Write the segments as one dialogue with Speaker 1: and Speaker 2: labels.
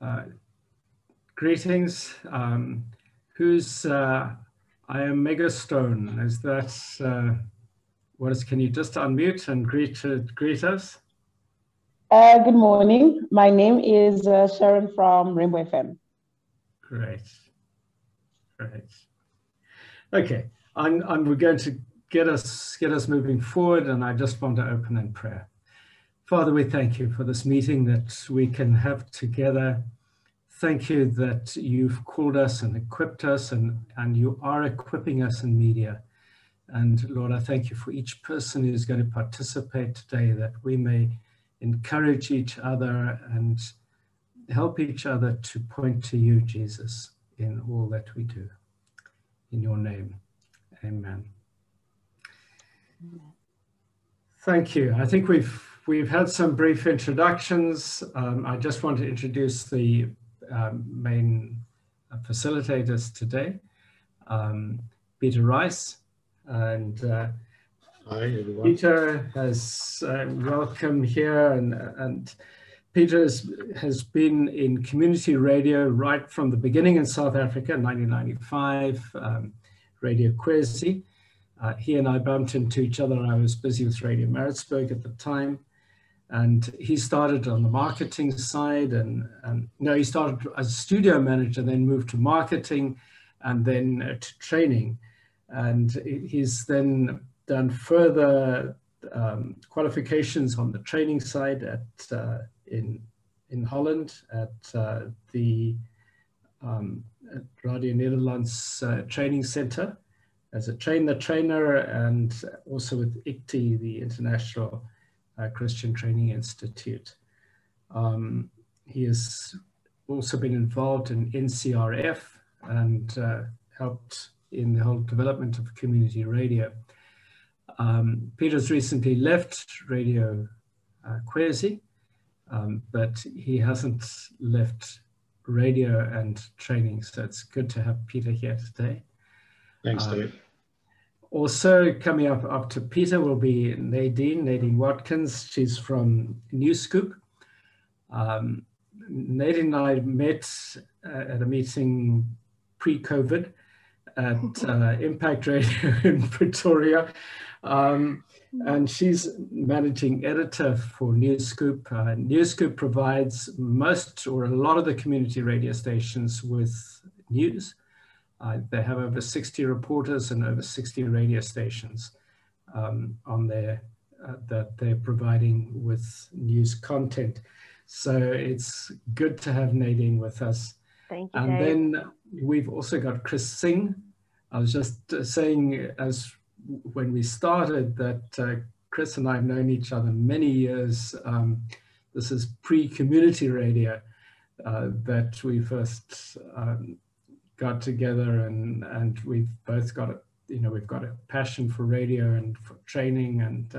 Speaker 1: Uh, greetings. Who's I am Megastone? Is that what is? Can you just unmute and greet us?
Speaker 2: Good morning. My name is Sharon from Rainbow FM.
Speaker 1: Great. Okay, we're going to get us moving forward, and I just want to open in prayer. Father, we thank you for this meeting that we can have together. Thank you that you've called us and equipped us, and you are equipping us in media. And Lord, I thank you for each person who's going to participate today, that we may encourage each other and help each other to point to you, Jesus, in all that we do. In your name, amen. Thank you. I think we've had some brief introductions. I just want to introduce the main facilitators today. Peter Rice, and
Speaker 3: hi everyone.
Speaker 1: Peter has welcome here, and Peter has been in community radio right from the beginning in South Africa, 1995, Radio Kwezi. He and I bumped into each other. I was busy with Radio Maritzburg at the time. And he started on the marketing side, he started as a studio manager, then moved to marketing and then to training. And he's then done further qualifications on the training side in Holland at the Radio Netherlands Training Center as a trainer, and also with ICTI, the International Christian Training Institute. He has also been involved in NCRF and helped in the whole development of community radio. Peter's recently left Radio Kwezi, but he hasn't left radio and training, so it's good to have Peter here today.
Speaker 3: Thanks, Dave.
Speaker 1: Also coming up after Peter will be Nadine Watkins. She's from Newscoop. Nadine and I met at a meeting pre-COVID at Impact Radio in Pretoria. And she's managing editor for Newscoop. Newscoop provides most or a lot of the community radio stations with news. They have over 60 reporters and over 60 radio stations on there that they're providing with news content. So it's good to have Nadine with us.
Speaker 4: Thank you,
Speaker 1: and
Speaker 4: Dave.
Speaker 1: Then we've also got Chris Singh. I was just saying when we started that Chris and I have known each other many years. This is pre-community radio that we first got together, and we've both got we've got a passion for radio and for training, and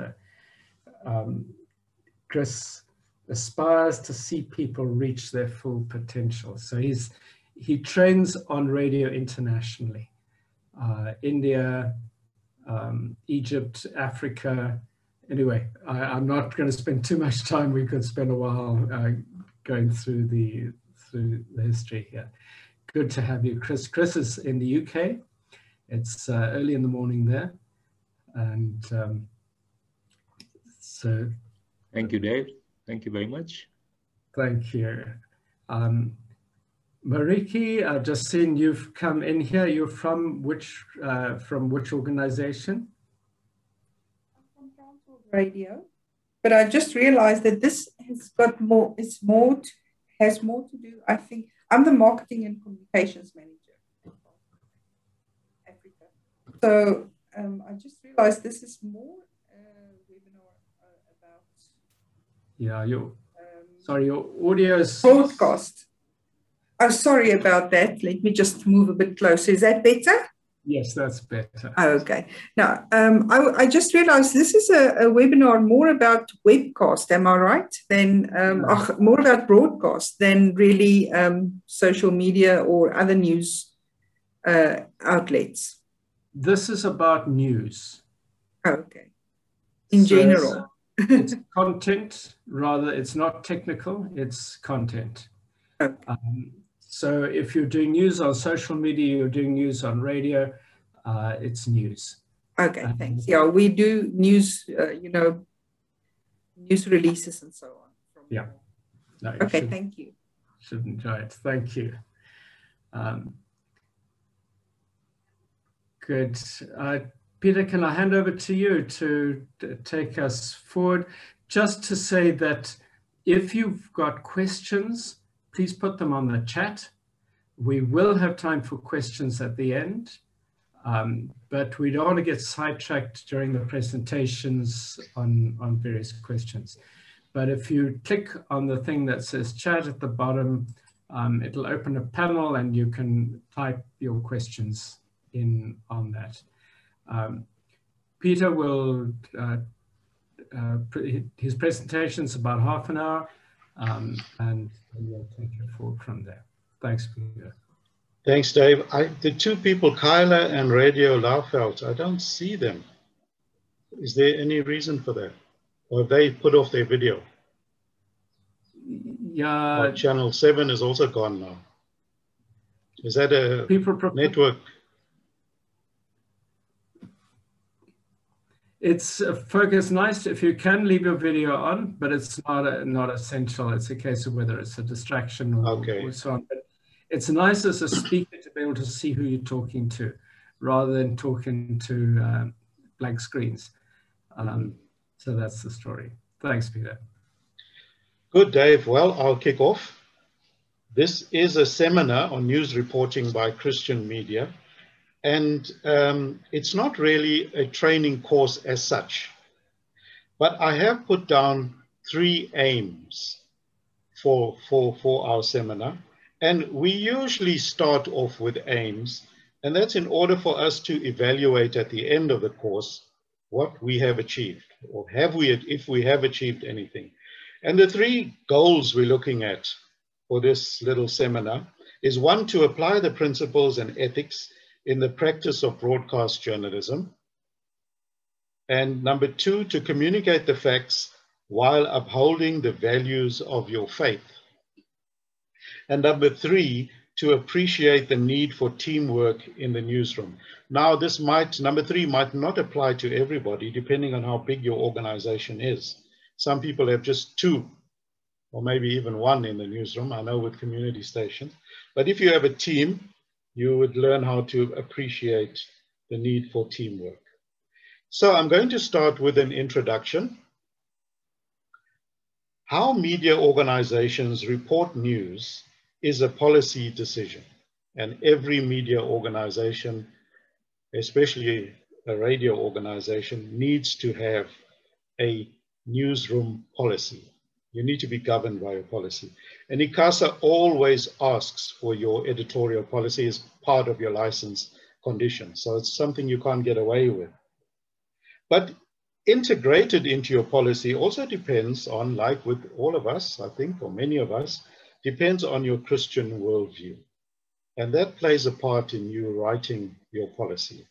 Speaker 1: Chris aspires to see people reach their full potential. So he trains on radio internationally, India, Egypt, Africa. Anyway, I'm not going to spend too much time. We could spend a while going through the history here. Good to have you, Chris. Chris is in the UK. It's early in the morning there. And so...
Speaker 3: Thank you, Dave. Thank you very much.
Speaker 1: Thank you. Mariki, I've just seen you've come in here. You're from which organization?
Speaker 5: I'm from Council Radio, but I just realized that this has got more, has more to do, I think. I'm the marketing and communications manager in Africa. So I just realized this is more webinar about...
Speaker 1: Yeah, sorry, your audio is...
Speaker 5: Broadcast. Oh, sorry about that. Let me just move a bit closer. Is that better?
Speaker 1: Yes, that's better.
Speaker 5: Oh, okay. Now, I just realized this is a webinar more about webcast, am I right? Then more about broadcast than really social media or other news outlets.
Speaker 1: This is about news.
Speaker 5: Oh, okay. In general.
Speaker 1: It's content, rather. It's not technical, it's content.
Speaker 5: Okay.
Speaker 1: So if you're doing news on social media, you're doing news on radio, it's news.
Speaker 5: Okay, thanks. Yeah, we do news, news releases and so on.
Speaker 1: Yeah. No,
Speaker 5: okay, thank you.
Speaker 1: Should enjoy it. Thank you. Good. Peter, can I hand over to you to take us forward? Just to say that if you've got questions, please put them on the chat. We will have time for questions at the end, but we don't want to get sidetracked during the presentations on various questions. But if you click on the thing that says chat at the bottom, it'll open a panel and you can type your questions in on that. Peter will, his presentation's about half an hour, and we'll take it forward from there. Thanks, Peter.
Speaker 3: Thanks, Dave. The two people, Kyla and Radio Laufeld, I don't see them. Is there any reason for that? Or have they put off their video?
Speaker 1: Yeah.
Speaker 3: Channel 7 is also gone now. Is that a network?
Speaker 1: It's Focus nice if you can leave your video on, but it's not essential. It's a case of whether it's a distraction or so on. But it's nice as a speaker to be able to see who you're talking to, rather than talking to blank screens. So that's the story. Thanks, Peter.
Speaker 3: Good, Dave. Well, I'll kick off. This is a seminar on news reporting by Christian Media. And it's not really a training course as such, but I have put down 3 aims for our seminar. And we usually start off with aims, and that's in order for us to evaluate at the end of the course what we have achieved, or if we have achieved anything. And the 3 goals we're looking at for this little seminar is 1, to apply the principles and ethics in the practice of broadcast journalism. And number 2, to communicate the facts while upholding the values of your faith. And number 3, to appreciate the need for teamwork in the newsroom. Now, number 3 might not apply to everybody, depending on how big your organization is. Some people have just 2, or maybe even 1 in the newsroom, I know with community stations. But if you have a team, you would learn how to appreciate the need for teamwork. So I'm going to start with an introduction. How media organizations report news is a policy decision. And every media organization, especially a radio organization, needs to have a newsroom policy. You need to be governed by a policy. And ICASA always asks for your editorial policy as part of your license condition. So it's something you can't get away with. But integrated into your policy also depends on, like with all of us, I think, or many of us, depends on your Christian worldview. And that plays a part in you writing your policy,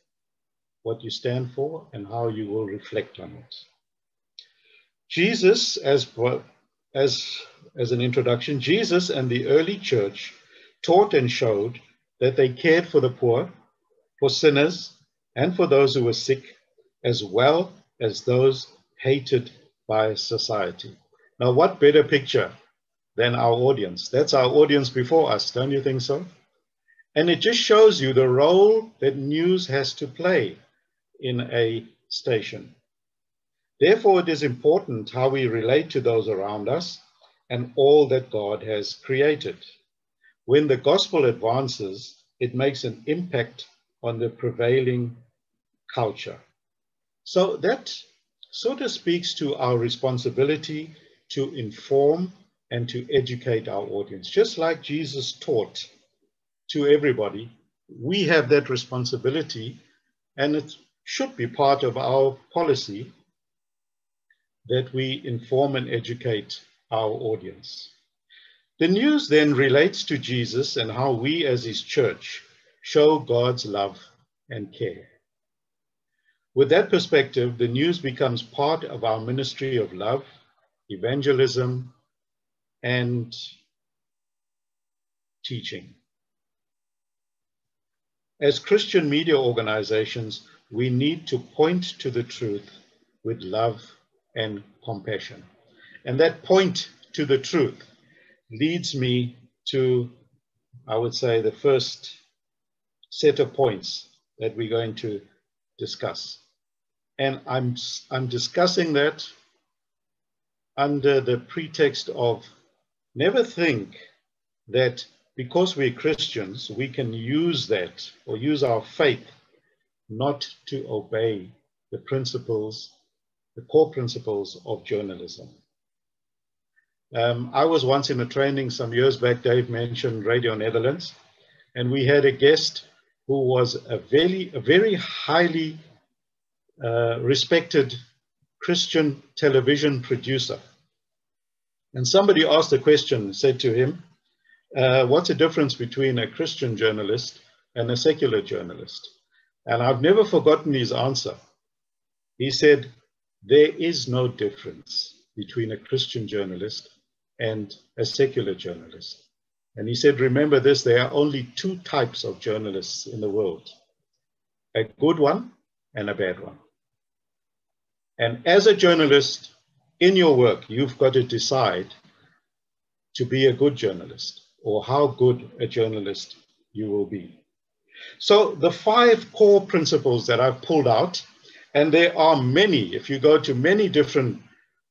Speaker 3: what you stand for and how you will reflect on it. Jesus, as an introduction, Jesus and the early church taught and showed that they cared for the poor, for sinners, and for those who were sick, as well as those hated by society. Now, what better picture than our audience? That's our audience before us, don't you think so? And it just shows you the role that news has to play in a station. Therefore, it is important how we relate to those around us and all that God has created. When the gospel advances, it makes an impact on the prevailing culture. So that sort of speaks to our responsibility to inform and to educate our audience. Just like Jesus taught to everybody, we have that responsibility, and it should be part of our policy that we inform and educate our audience. The news then relates to Jesus and how we as his church show God's love and care. With that perspective, the news becomes part of our ministry of love, evangelism, and teaching. As Christian media organizations, we need to point to the truth with love and compassion. And that point to the truth leads me to, I would say, the first set of points that we're going to discuss. And I'm discussing that under the pretext of never think that because we're Christians, we can use that or use our faith not to obey the principles, the core principles of journalism. I was once in a training some years back. Dave mentioned Radio Netherlands, and we had a guest who was a very highly respected Christian television producer. And somebody asked a question, said to him, what's the difference between a Christian journalist and a secular journalist? And I've never forgotten his answer. He said, there is no difference between a Christian journalist and a secular journalist. And he said, remember this, there are only two types of journalists in the world, a good one and a bad one. And as a journalist, in your work, you've got to decide to be a good journalist, or how good a journalist you will be. So the 5 core principles that I've pulled out, and there are many, if you go to many different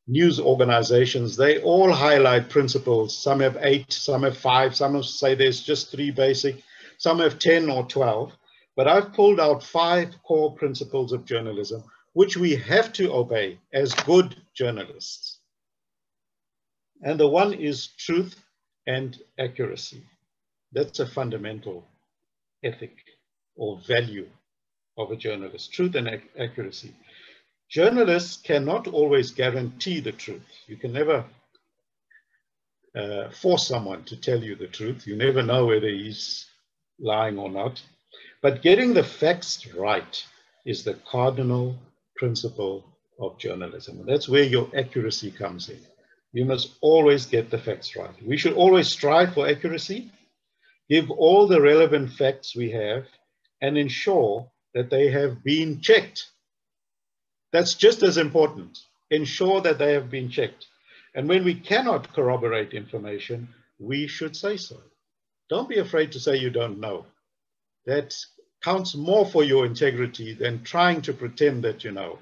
Speaker 3: news organizations, they all highlight principles. Some have 8, some have 5, some say there's just 3 basic, some have 10 or 12. But I've pulled out 5 core principles of journalism, which we have to obey as good journalists. And the one is truth and accuracy. That's a fundamental ethic or value of a journalist, truth and accuracy. Journalists cannot always guarantee the truth. You can never force someone to tell you the truth. You never know whether he's lying or not. But getting the facts right is the cardinal principle of journalism. And that's where your accuracy comes in. You must always get the facts right. We should always strive for accuracy, give all the relevant facts we have, and ensure that they have been checked. That's just as important. Ensure that they have been checked. And when we cannot corroborate information, we should say so. Don't be afraid to say you don't know. That counts more for your integrity than trying to pretend that you know.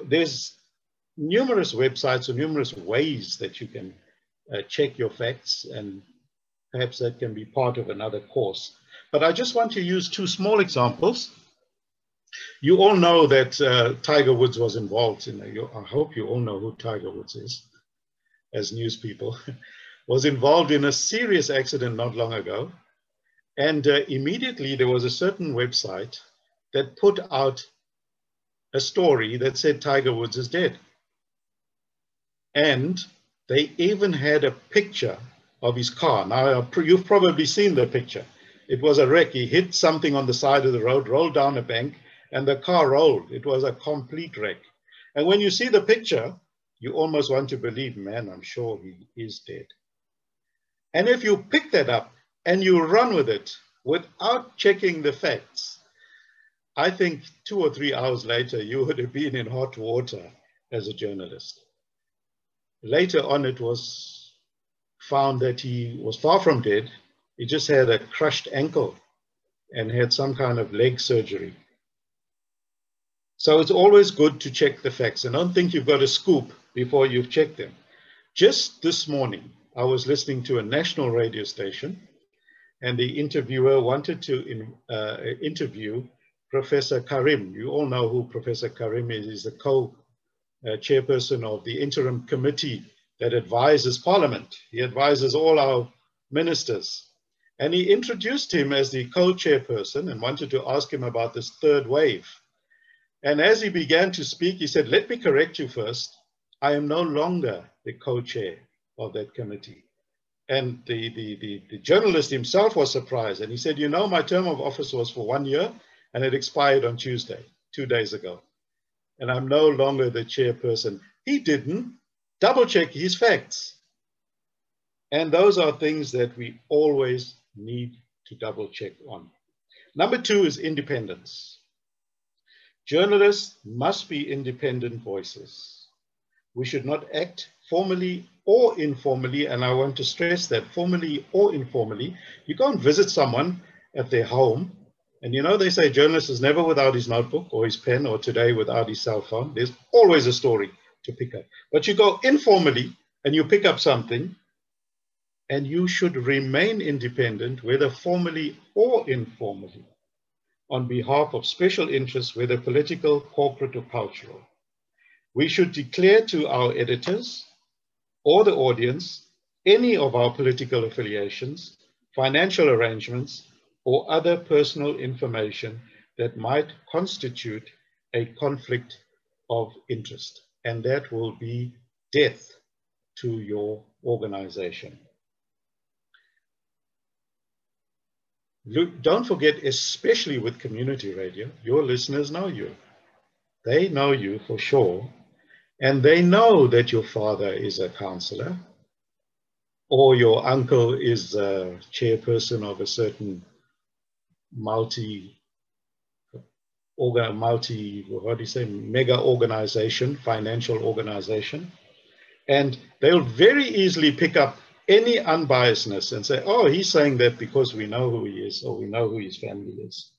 Speaker 3: There's numerous websites or numerous ways that you can check your facts, and perhaps that can be part of another course. But I just want to use 2 small examples. You all know that Tiger Woods was involved in, I hope you all know who Tiger Woods is, as news people, was involved in a serious accident not long ago. And immediately there was a certain website that put out a story that said Tiger Woods is dead. And they even had a picture of his car. Now, you've probably seen the picture. It was a wreck. He hit something on the side of the road, rolled down a bank, and the car rolled. It was a complete wreck. And when you see the picture, you almost want to believe, man, I'm sure he is dead. And if you pick that up and you run with it without checking the facts, I think 2 or 3 hours later, you would have been in hot water as a journalist. Later on, it was found that he was far from dead. He just had a crushed ankle and had some kind of leg surgery. So it's always good to check the facts, and don't think you've got a scoop before you've checked them. Just this morning, I was listening to a national radio station, and the interviewer wanted to interview Professor Karim. You all know who Professor Karim is. He's the co-chairperson of the interim committee that advises Parliament. He advises all our ministers. And he introduced him as the co-chairperson and wanted to ask him about this 3rd wave. And as he began to speak, he said, let me correct you first. I am no longer the co-chair of that committee. And the journalist himself was surprised. And he said, you know, my term of office was for 1 year and it expired on Tuesday, 2 days ago. And I'm no longer the chairperson. He didn't double check his facts. And those are things that we always need to double check on. Number 2 is independence. Journalists must be independent voices. We should not act formally or informally, and I want to stress that formally or informally. You go and visit someone at their home, and you know they say journalist is never without his notebook or his pen, or today without his cell phone. There's always a story to pick up. But you go informally and you pick up something, and you should remain independent, whether formally or informally, on behalf of special interests, whether political, corporate, or cultural. We should declare to our editors or the audience any of our political affiliations, financial arrangements, or other personal information that might constitute a conflict of interest. And that will be death to your organization. Don't forget, especially with community radio, your listeners know you. They know you for sure. And they know that your father is a councillor, or your uncle is a chairperson of a certain mega organization, financial organization. And they'll very easily pick up any unbiasedness and say, oh, he's saying that because we know who he is, or we know who his family is.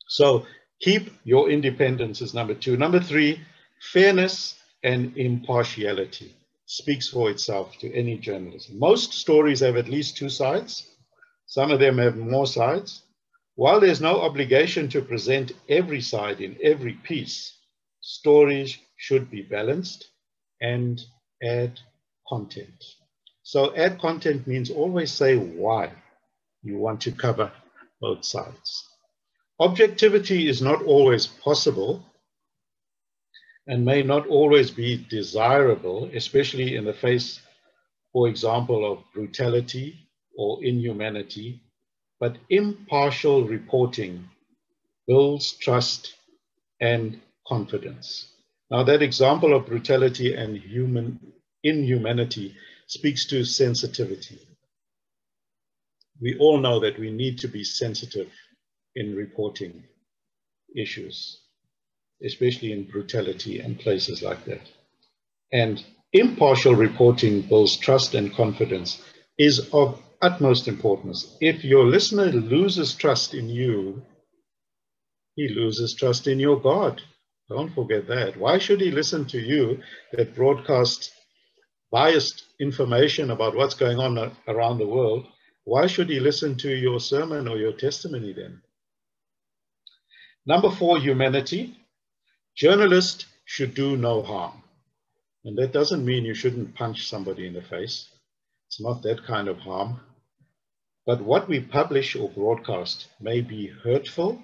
Speaker 3: So keep your independence is number 2. Number 3, fairness and impartiality speaks for itself to any journalist. Most stories have at least 2 sides. Some of them have more sides. While there's no obligation to present every side in every piece, stories should be balanced and add content. So add content means always say why you want to cover both sides. Objectivity is not always possible and may not always be desirable, especially in the face, for example, of brutality or inhumanity, but impartial reporting builds trust and confidence. Now, that example of brutality and inhumanity speaks to sensitivity. We all know that we need to be sensitive in reporting issues, especially in brutality and places like that. And impartial reporting builds trust and confidence is of utmost importance. If your listener loses trust in you, he loses trust in your God. Don't forget that. Why should he listen to you that broadcasts biased information about what's going on around the world? Why should he listen to your sermon or your testimony then? Number 4, humanity. Journalists should do no harm. And that doesn't mean you shouldn't punch somebody in the face. It's not that kind of harm. But what we publish or broadcast may be hurtful,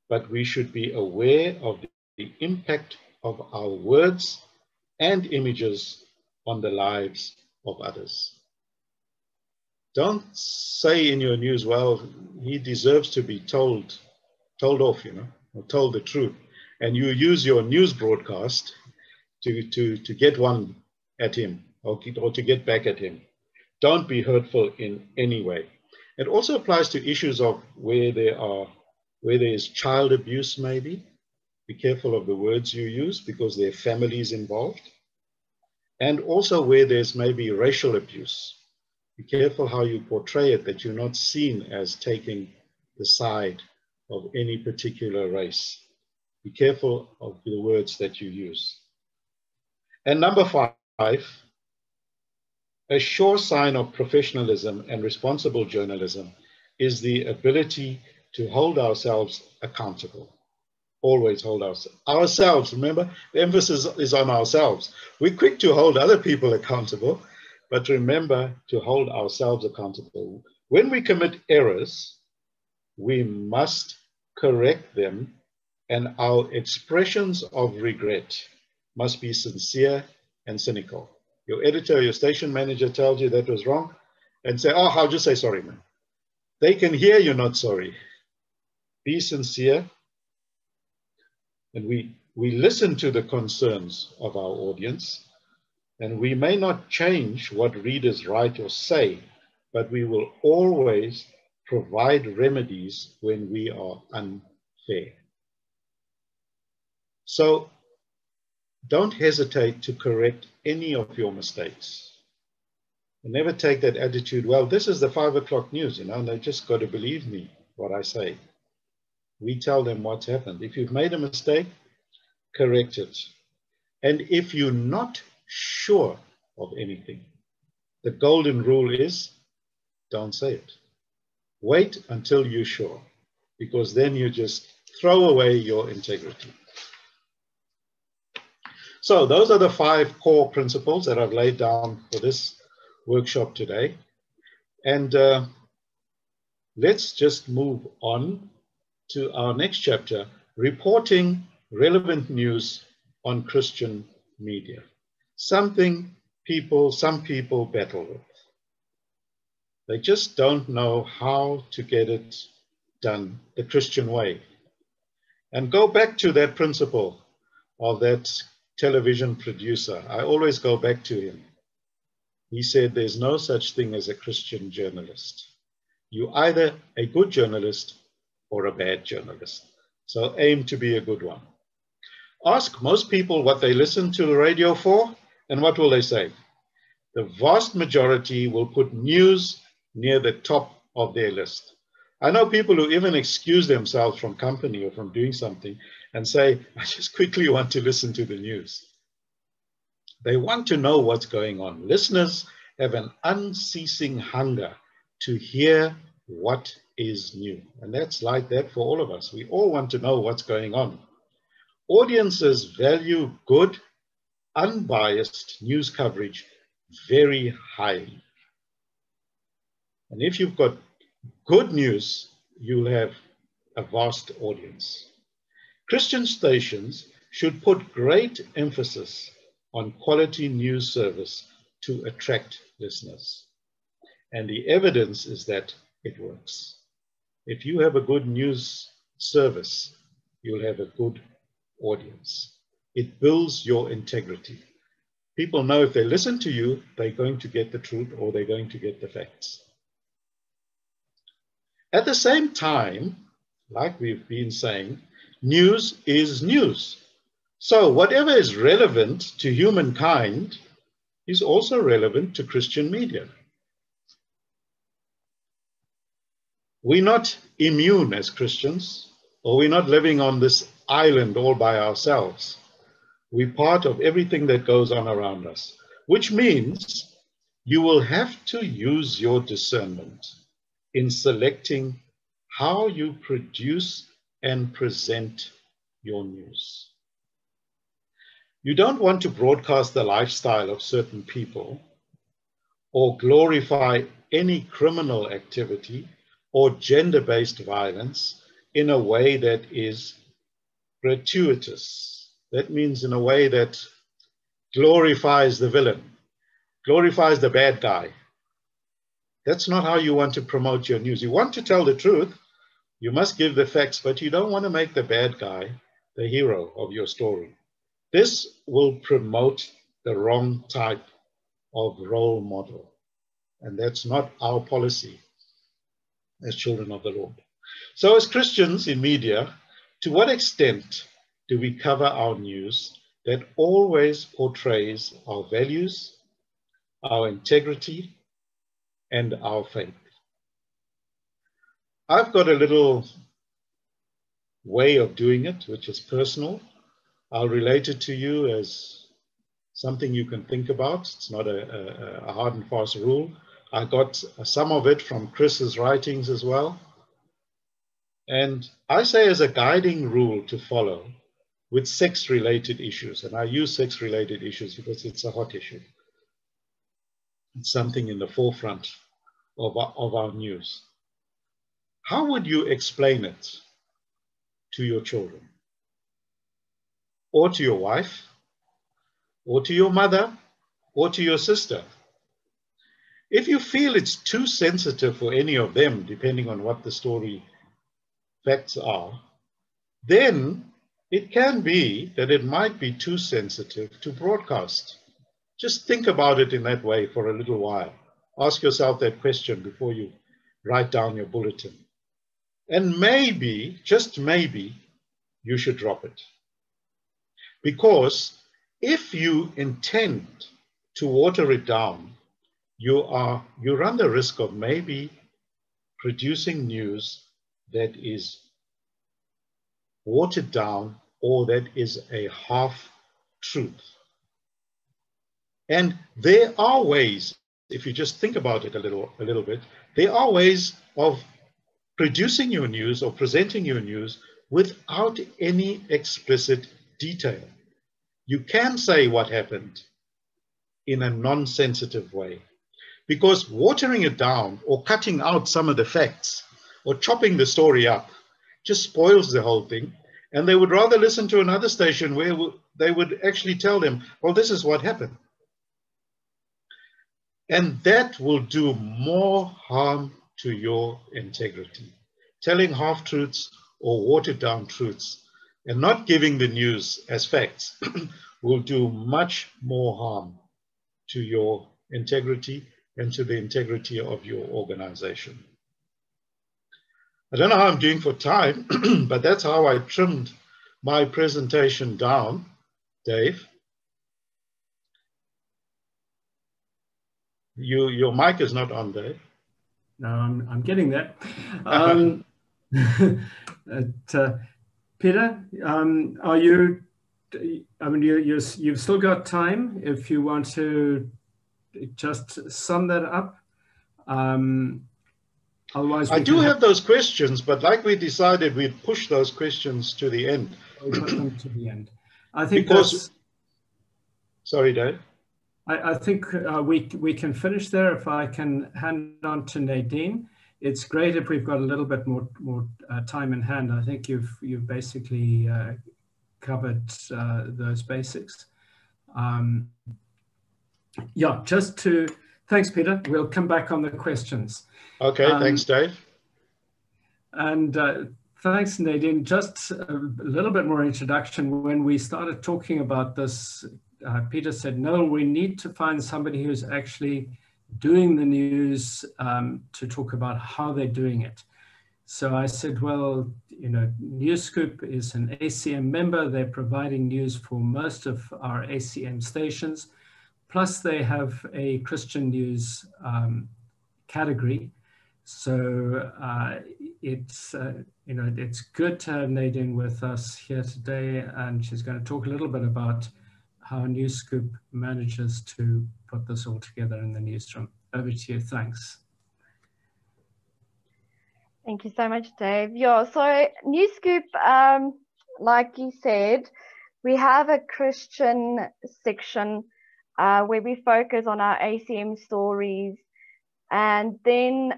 Speaker 3: but we should be aware of the impact of our words and images on the lives of others. Don't say in your news, well, he deserves to be told off, or told the truth. And you use your news broadcast to get one at him or to get back at him. Don't be hurtful in any way. It also applies to issues of where there is child abuse, maybe. Be careful of the words you use because there are families involved. And also where there's maybe racial abuse. Be careful how you portray it, that you're not seen as taking the side of any particular race. Be careful of the words that you use. And number 5, a sure sign of professionalism and responsible journalism is the ability to hold ourselves accountable. Always hold ourselves. Remember, the emphasis is on ourselves. We're quick to hold other people accountable, but remember to hold ourselves accountable. When we commit errors, we must correct them, and our expressions of regret must be sincere and cynical. Your editor, your station manager tells you that was wrong, and say, oh, I'll just say sorry, man. They can hear you're not sorry. Be sincere. And we listen to the concerns of our audience, And we may not change what readers write or say, but we will always provide remedies when we are unfair. So don't hesitate to correct any of your mistakes. And never take that attitude, well, this is the 5 o'clock news, and they just got to believe me, what I say. We tell them what's happened. If you've made a mistake, correct it. And if you're not sure of anything, the golden rule is, don't say it. Wait until you're sure, because then you just throw away your integrity. So those are the 5 core principles that I've laid down for this workshop today. And let's just move on to our next chapter, reporting relevant news on Christian media. Something some people battle with. They just don't know how to get it done the Christian way. And go back to that principle of that television producer. I always go back to him. He said, there's no such thing as a Christian journalist. You're either a good journalist or a bad journalist. So aim to be a good one. Ask most people what they listen to the radio for, and what will they say? The vast majority will put news near the top of their list. I know people who even excuse themselves from company or from doing something and say, I just quickly want to listen to the news. They want to know what's going on. Listeners have an unceasing hunger to hear what is new. And that's like that for all of us. We all want to know what's going on. Audiences value good, unbiased news coverage very highly. And if you've got good news, you'll have a vast audience. Christian stations should put great emphasis on quality news service to attract listeners. And the evidence is that it works. If you have a good news service, you'll have a good audience. It builds your integrity. People know if they listen to you, they're going to get the truth or they're going to get the facts. At the same time, like we've been saying, news is news. So whatever is relevant to humankind is also relevant to Christian media. We're not immune as Christians, or we're not living on this island all by ourselves. We're part of everything that goes on around us, which means you will have to use your discernment in selecting how you produce and present your news. You don't want to broadcast the lifestyle of certain people or glorify any criminal activity or gender-based violence in a way that is gratuitous. That means in a way that glorifies the villain, glorifies the bad guy. That's not how you want to promote your news. You want to tell the truth, you must give the facts, but you don't want to make the bad guy the hero of your story. This will promote the wrong type of role model. And that's not our policy as children of the Lord. So as Christians in media, to what extent do we cover our news that always portrays our values, our integrity, and our faith? I've got a little way of doing it, which is personal. I'll relate it to you as something you can think about. It's not a hard and fast rule. I got some of it from Chris's writings as well. And I say as a guiding rule to follow with sex-related issues, and I use sex-related issues because it's a hot issue. It's something in the forefront of our news. How would you explain it to your children? Or to your wife? Or to your mother? Or to your sister? If you feel it's too sensitive for any of them, depending on what the story facts are, then it can be that it might be too sensitive to broadcast. Just think about it in that way for a little while. Ask yourself that question before you write down your bulletin. And maybe, just maybe, you should drop it. Because if you intend to water it down, you run the risk of maybe producing news that is watered down or that is a half truth. And there are ways, if you just think about it a little bit, there are ways of producing your news or presenting your news without any explicit detail. You can say what happened in a non-sensitive way, because watering it down or cutting out some of the facts or chopping the story up just spoils the whole thing. And they would rather listen to another station where they would actually tell them, well, this is what happened. And that will do more harm to your integrity. Telling half-truths or watered-down truths and not giving the news as facts will do much more harm to your integrity and to the integrity of your organization. I don't know how I'm doing for time, but that's how I trimmed my presentation down, Dave. Your mic is not on, Dave.
Speaker 1: No, I'm getting that. Peter, are you? I mean, you've still got time if you want to just sum that up. Otherwise,
Speaker 3: I do have those questions, but like we decided, we'd push those questions to the end.
Speaker 1: We'll put them to the end. I think
Speaker 3: because. Sorry, Dave.
Speaker 1: I think we can finish there. If I can hand on to Nadine, it's great if we've got a little bit more time in hand. I think you've basically covered those basics. Yeah, thanks, Peter. We'll come back on the questions.
Speaker 3: Okay, thanks, Dave.
Speaker 1: And thanks, Nadine. Just a little bit more introduction. When we started talking about this, Peter said, no, we need to find somebody who's actually doing the news to talk about how they're doing it. So I said, well, NewsScoop is an ACM member. They're providing news for most of our ACM stations. Plus they have a Christian news category. So it's good to have Nadine with us here today, and she's going to talk a little bit about how NewsScoop manages to put this all together in the newsroom. Over to you. Thanks.
Speaker 4: Thank you so much, Dave. Yeah, so NewsScoop, like you said, we have a Christian section where we focus on our ACM stories. And then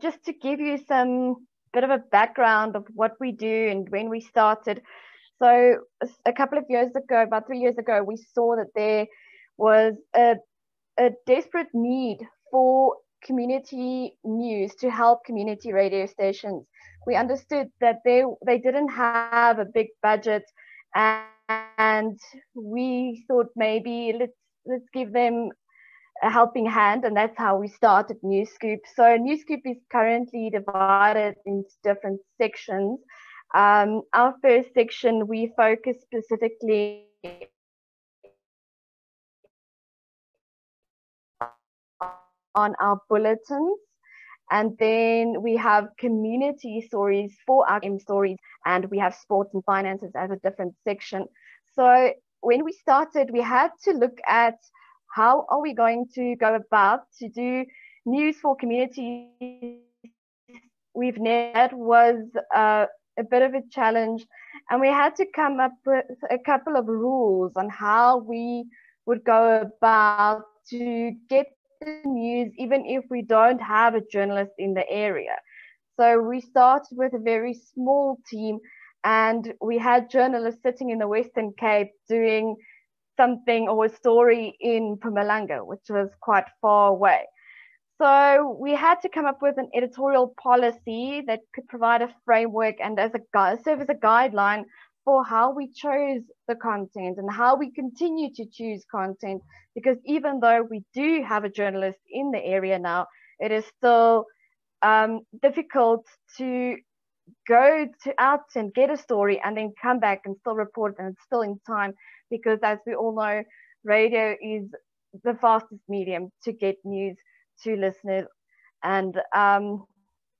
Speaker 4: just to give you some bit of a background of what we do and when we started. So a couple of years ago, about 3 years ago, we saw that there was a desperate need for community news to help community radio stations. We understood that they didn't have a big budget, and we thought maybe let's give them a helping hand, and that's how we started NewsScoop. So NewsScoop is currently divided into different sections. Our first section, we focus specifically on our bulletins, and then we have community stories for our game stories, and we have sports and finances as a different section. So when we started, we had to look at how are we going to go about to do news for communities we've never had. Was a bit of a challenge, and we had to come up with a couple of rules on how we would go about to get the news, even if we don't have a journalist in the area. So we started with a very small team, and we had journalists sitting in the Western Cape doing something or a story in Mpumalanga, which was quite far away. So we had to come up with an editorial policy that could provide a framework and serve as a guideline for how we chose the content and how we continue to choose content, because even though we do have a journalist in the area now, it is still difficult to go out and get a story and then come back and still report, and it's still in time, because as we all know, radio is the fastest medium to get news to listeners. And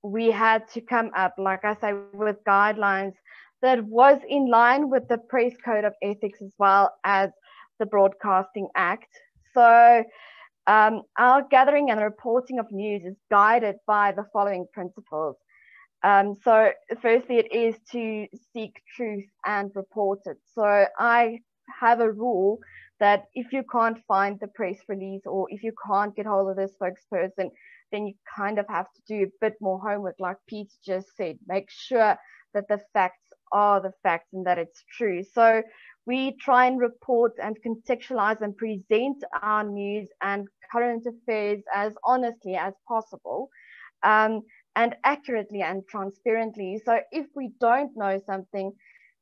Speaker 4: we had to come up, like I say, with guidelines that was in line with the Press Code of Ethics as well as the Broadcasting Act. So our gathering and reporting of news is guided by the following principles. So firstly, it is to seek truth and report it. So I have a rule that if you can't find the press release, or if you can't get hold of the spokesperson, then you kind of have to do a bit more homework, like Peter just said. Make sure that the facts are the facts and that it's true. So we try and report and contextualize and present our news and current affairs as honestly as possible, and accurately and transparently. So if we don't know something,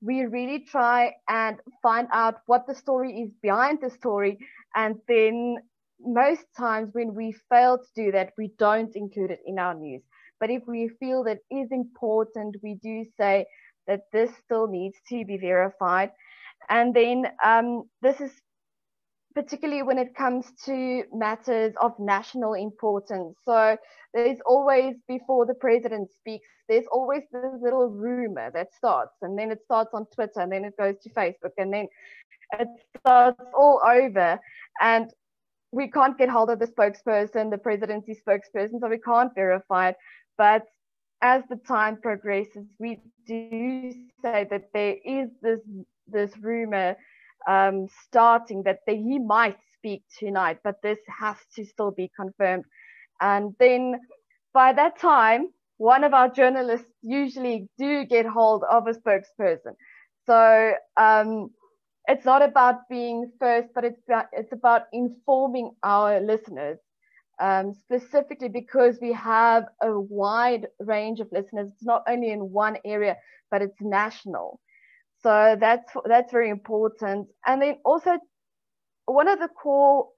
Speaker 4: we really try and find out what the story is behind the story. And then most times when we fail to do that, we don't include it in our news. But if we feel that is important, we do say that this still needs to be verified. And then this is particularly when it comes to matters of national importance. So there's always, before the president speaks, there's always this little rumor that starts, and then it starts on Twitter, and then it goes to Facebook, and then it starts all over. And we can't get hold of the spokesperson, the presidency spokesperson, so we can't verify it. But as the time progresses, we do say that there is this rumor starting that he might speak tonight, but this has to still be confirmed. And then by that time, one of our journalists usually do get hold of a spokesperson. So it's not about being first, but it's about informing our listeners, specifically because we have a wide range of listeners. It's not only in one area, but it's national. So that's very important. And then also one of the core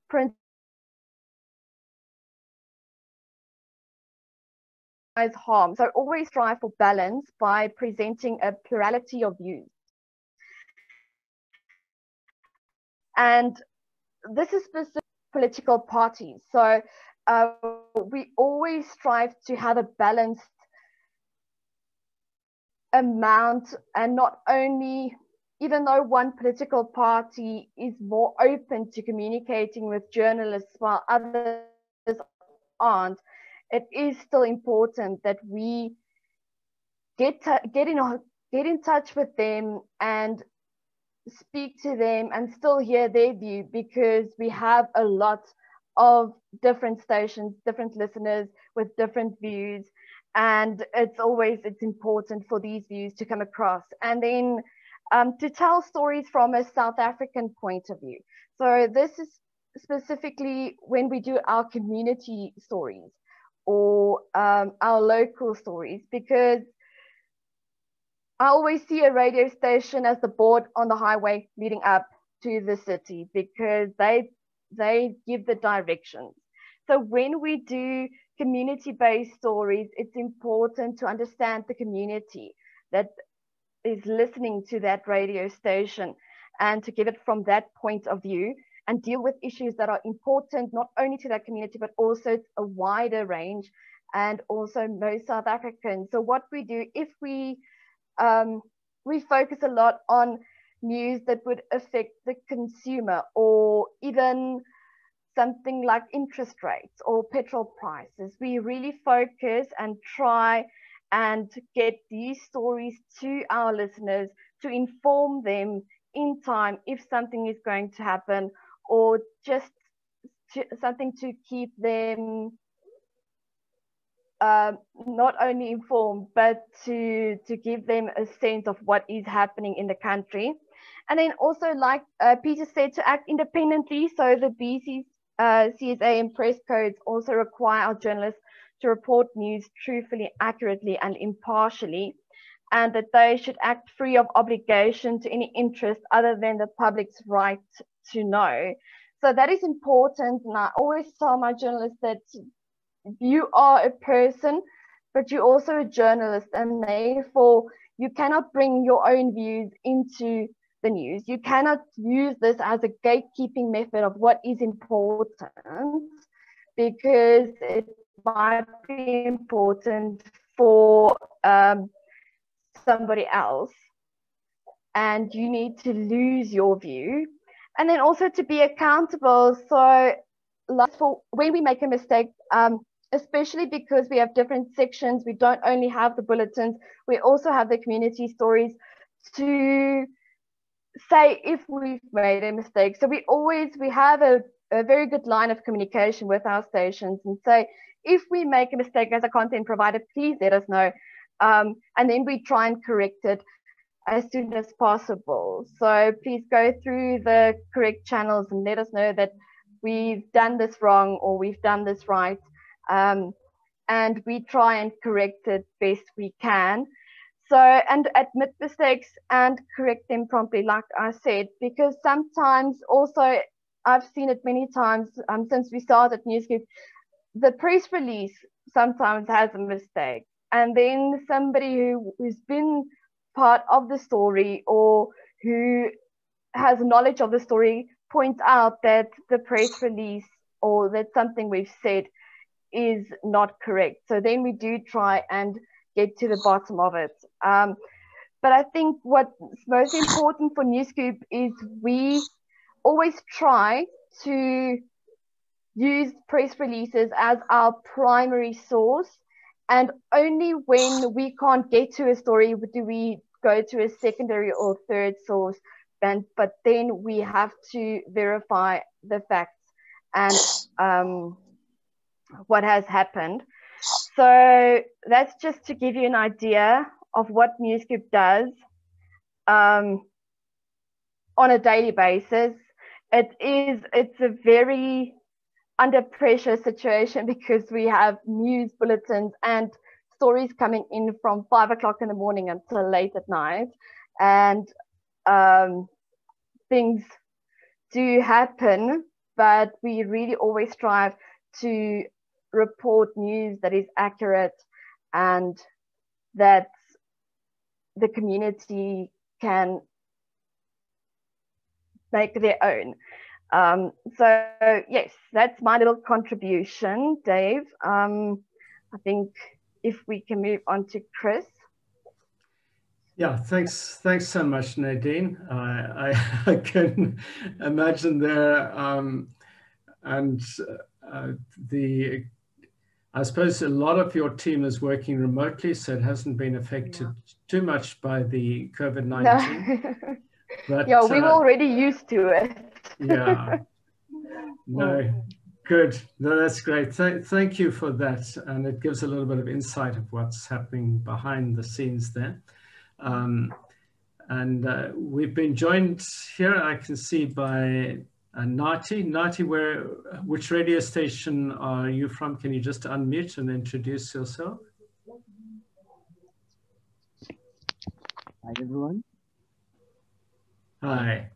Speaker 4: principles is harm. So always strive for balance by presenting a plurality of views. And this is specific to political parties. So we always strive to have a balanced amount, and not only, even though one political party is more open to communicating with journalists while others aren't, it is still important that we get in touch with them and speak to them and still hear their view, because we have a lot of different stations, different listeners with different views, and it's important for these views to come across. And then to tell stories from a South African point of view. So this is specifically when we do our community stories or our local stories, because I always see a radio station as the board on the highway leading up to the city, because they give the directions. So when we do community-based stories, it's important to understand the community that is listening to that radio station, and to give it from that point of view and deal with issues that are important not only to that community, but also a wider range, and also most South Africans. So what we do, if we focus a lot on news that would affect the consumer, or even something like interest rates or petrol prices, we really focus and try and get these stories to our listeners to inform them in time if something is going to happen, or just something to keep them not only informed, but to give them a sense of what is happening in the country. And then also, like Peter said, to act independently. So the BC CSA and press codes also require our journalists to report news truthfully, accurately, and impartially. and that they should act free of obligation to any interest other than the public's right to know. So that is important. And I always tell my journalists that you are a person, but you're also a journalist, and therefore you cannot bring your own views into the news. You cannot use this as a gatekeeping method of what is important, because it might be important for somebody else, and you need to lose your view. And then also to be accountable. So like for when we make a mistake, especially because we have different sections, we don't only have the bulletins, we also have the community stories, to say if we've made a mistake. So we have a very good line of communication with our stations and say, if we make a mistake as a content provider, please let us know. And then we try and correct it as soon as possible. So please go through the correct channels and let us know that we've done this wrong or we've done this right. And we try and correct it best we can. So, and admit mistakes and correct them promptly, like I said, because sometimes also, I've seen it many times since we started Newscoop, the press release sometimes has a mistake. And then somebody who's been part of the story or who has knowledge of the story points out that the press release or that something we've said is not correct. So then we do try and get to the bottom of it. But I think what's most important for Newscoop is we always try to use press releases as our primary source, and only when we can't get to a story do we go to a secondary or third source. But then we have to verify the facts and what has happened. So that's just to give you an idea of what Newscoop does on a daily basis. It's a very under pressure situation because we have news bulletins and stories coming in from 5 o'clock in the morning until late at night, and things do happen, but we really always strive to report news that is accurate and that the community can make their own. So yes, that's my little contribution, Dave. I think if we can move on to Chris.
Speaker 1: Yeah, thanks so much, Nadine. I can imagine there, and I suppose a lot of your team is working remotely, so it hasn't been affected too much by the COVID-19.
Speaker 4: No.
Speaker 1: But,
Speaker 4: yeah, we were already used to it.
Speaker 1: Yeah. No, good. No, that's great. Thank you for that. And it gives a little bit of insight of what's happening behind the scenes there. We've been joined here, I can see, by Nati. Nati, which radio station are you from? Can you just unmute and introduce yourself?
Speaker 6: Hi, everyone.
Speaker 1: Hi.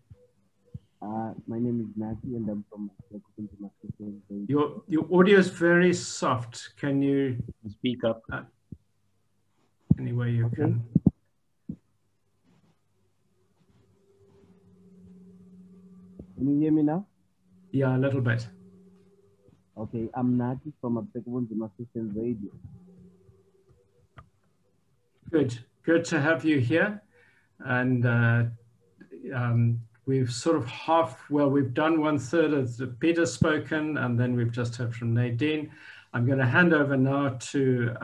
Speaker 6: My name is Nati, and I'm from
Speaker 1: Your audio is very soft. Can you
Speaker 6: speak up?
Speaker 1: Any way you can.
Speaker 6: Can you hear me now?
Speaker 1: Yeah, a little bit.
Speaker 6: Okay, I'm Nati from Absekabunzima Christian Radio.
Speaker 1: Good to have you here. And we've sort of we've done 1/3 of the Peter spoken, and then we've just heard from Nadine. I'm going to hand over now to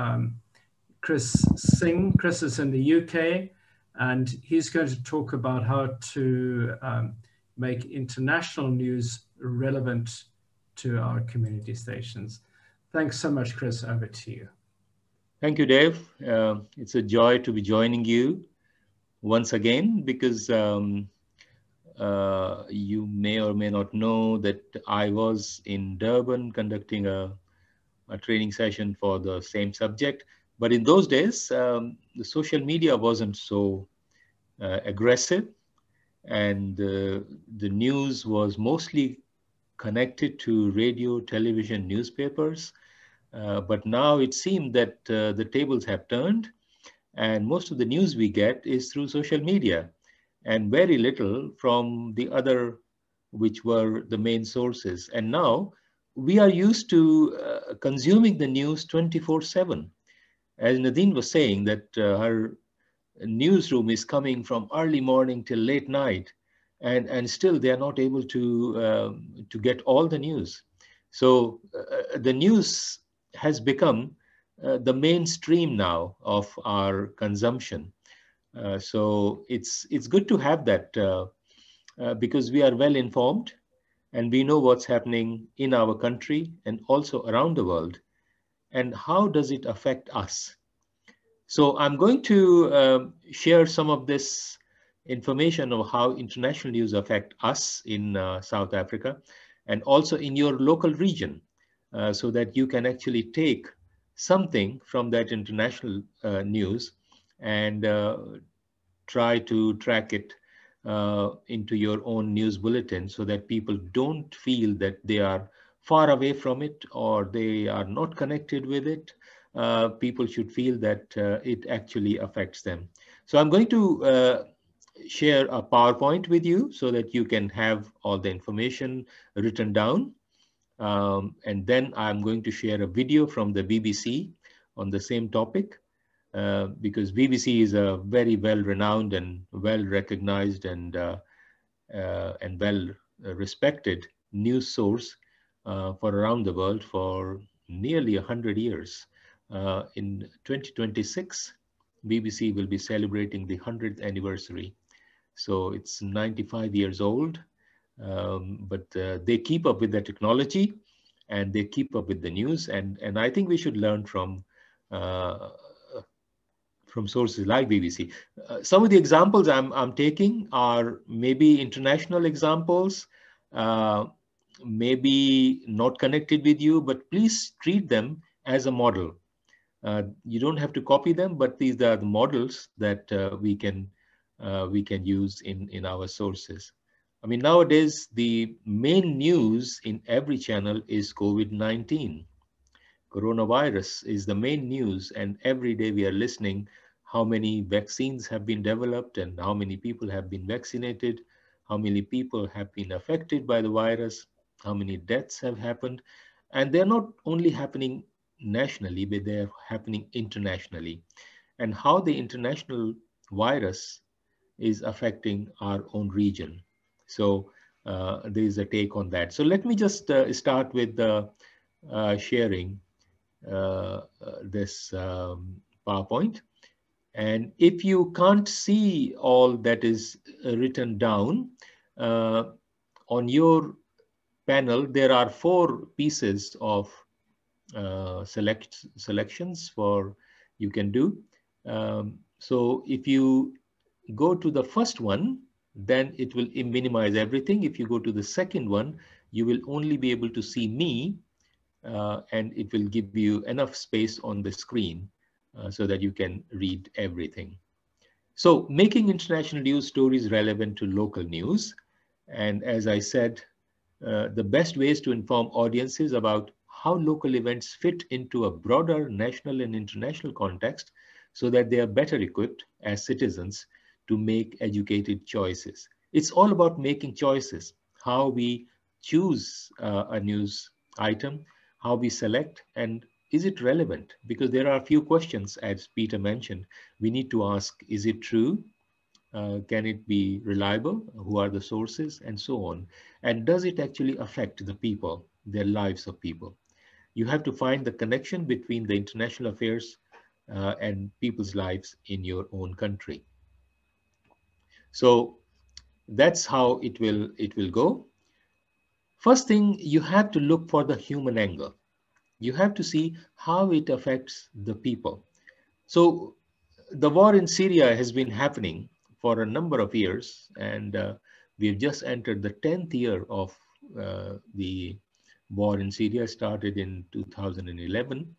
Speaker 1: Chris Singh. Chris is in the UK, and he's going to talk about how to make international news relevant to our community stations. Thanks so much, Chris. Over to you.
Speaker 7: Thank you, Dave. It's a joy to be joining you once again, because you may or may not know that I was in Durban conducting a training session for the same subject. But in those days, the social media wasn't so aggressive, and the news was mostly connected to radio, television, newspapers. But now it seems that the tables have turned, and most of the news we get is through social media, and very little from the other, which were the main sources. And now we are used to consuming the news 24/7. As Nadine was saying, that her newsroom is coming from early morning till late night, and still they are not able to get all the news. So the news has become the mainstream now of our consumption. So it's good to have that because we are well informed and we know what's happening in our country and also around the world, and how does it affect us. So I'm going to share some of this information of how international news affect us in South Africa and also in your local region, so that you can actually take something from that international news and try to track it into your own news bulletin, so that people don't feel that they are far away from it or they are not connected with it. People should feel that it actually affects them. So I'm going to share a PowerPoint with you so that you can have all the information written down. And then I'm going to share a video from the BBC on the same topic, because BBC is a very well-renowned and well-recognized and well-respected news source for around the world for nearly 100 years. In 2026, BBC will be celebrating the 100th anniversary. So it's 95 years old, but they keep up with the technology and they keep up with the news. And I think we should learn from sources like BBC. Some of the examples I'm taking are maybe international examples, maybe not connected with you, but please treat them as a model. You don't have to copy them, but these are the models that we can use in our sources. I mean, nowadays, the main news in every channel is COVID-19. Coronavirus is the main news, and every day we are listening how many vaccines have been developed and how many people have been vaccinated, how many people have been affected by the virus, how many deaths have happened. And they're not only happening nationally, but they're happening internationally. And how the international virus is affecting our own region. So there is a take on that. So let me just start with sharing this PowerPoint. And if you can't see all that is written down, on your panel, there are 4 pieces of selections for you can do. So if you go to the first one, then it will minimize everything. If you go to the second one, you will only be able to see me, and it will give you enough space on the screen so that you can read everything. So making international news stories relevant to local news. And as I said, the best ways to inform audiences about how local events fit into a broader national and international context so that they are better equipped as citizens to make educated choices. It's all about making choices, how we choose a news item, how we select, and is it relevant? Because there are a few questions, as Peter mentioned, we need to ask, is it true? Can it be reliable? Who are the sources? And so on. And does it actually affect the people, their lives of people? You have to find the connection between the international affairs and people's lives in your own country. So that's how it will go. First thing, you have to look for the human angle. You have to see how it affects the people. So the war in Syria has been happening for a number of years, and we've just entered the 10th year of the war in Syria, started in 2011.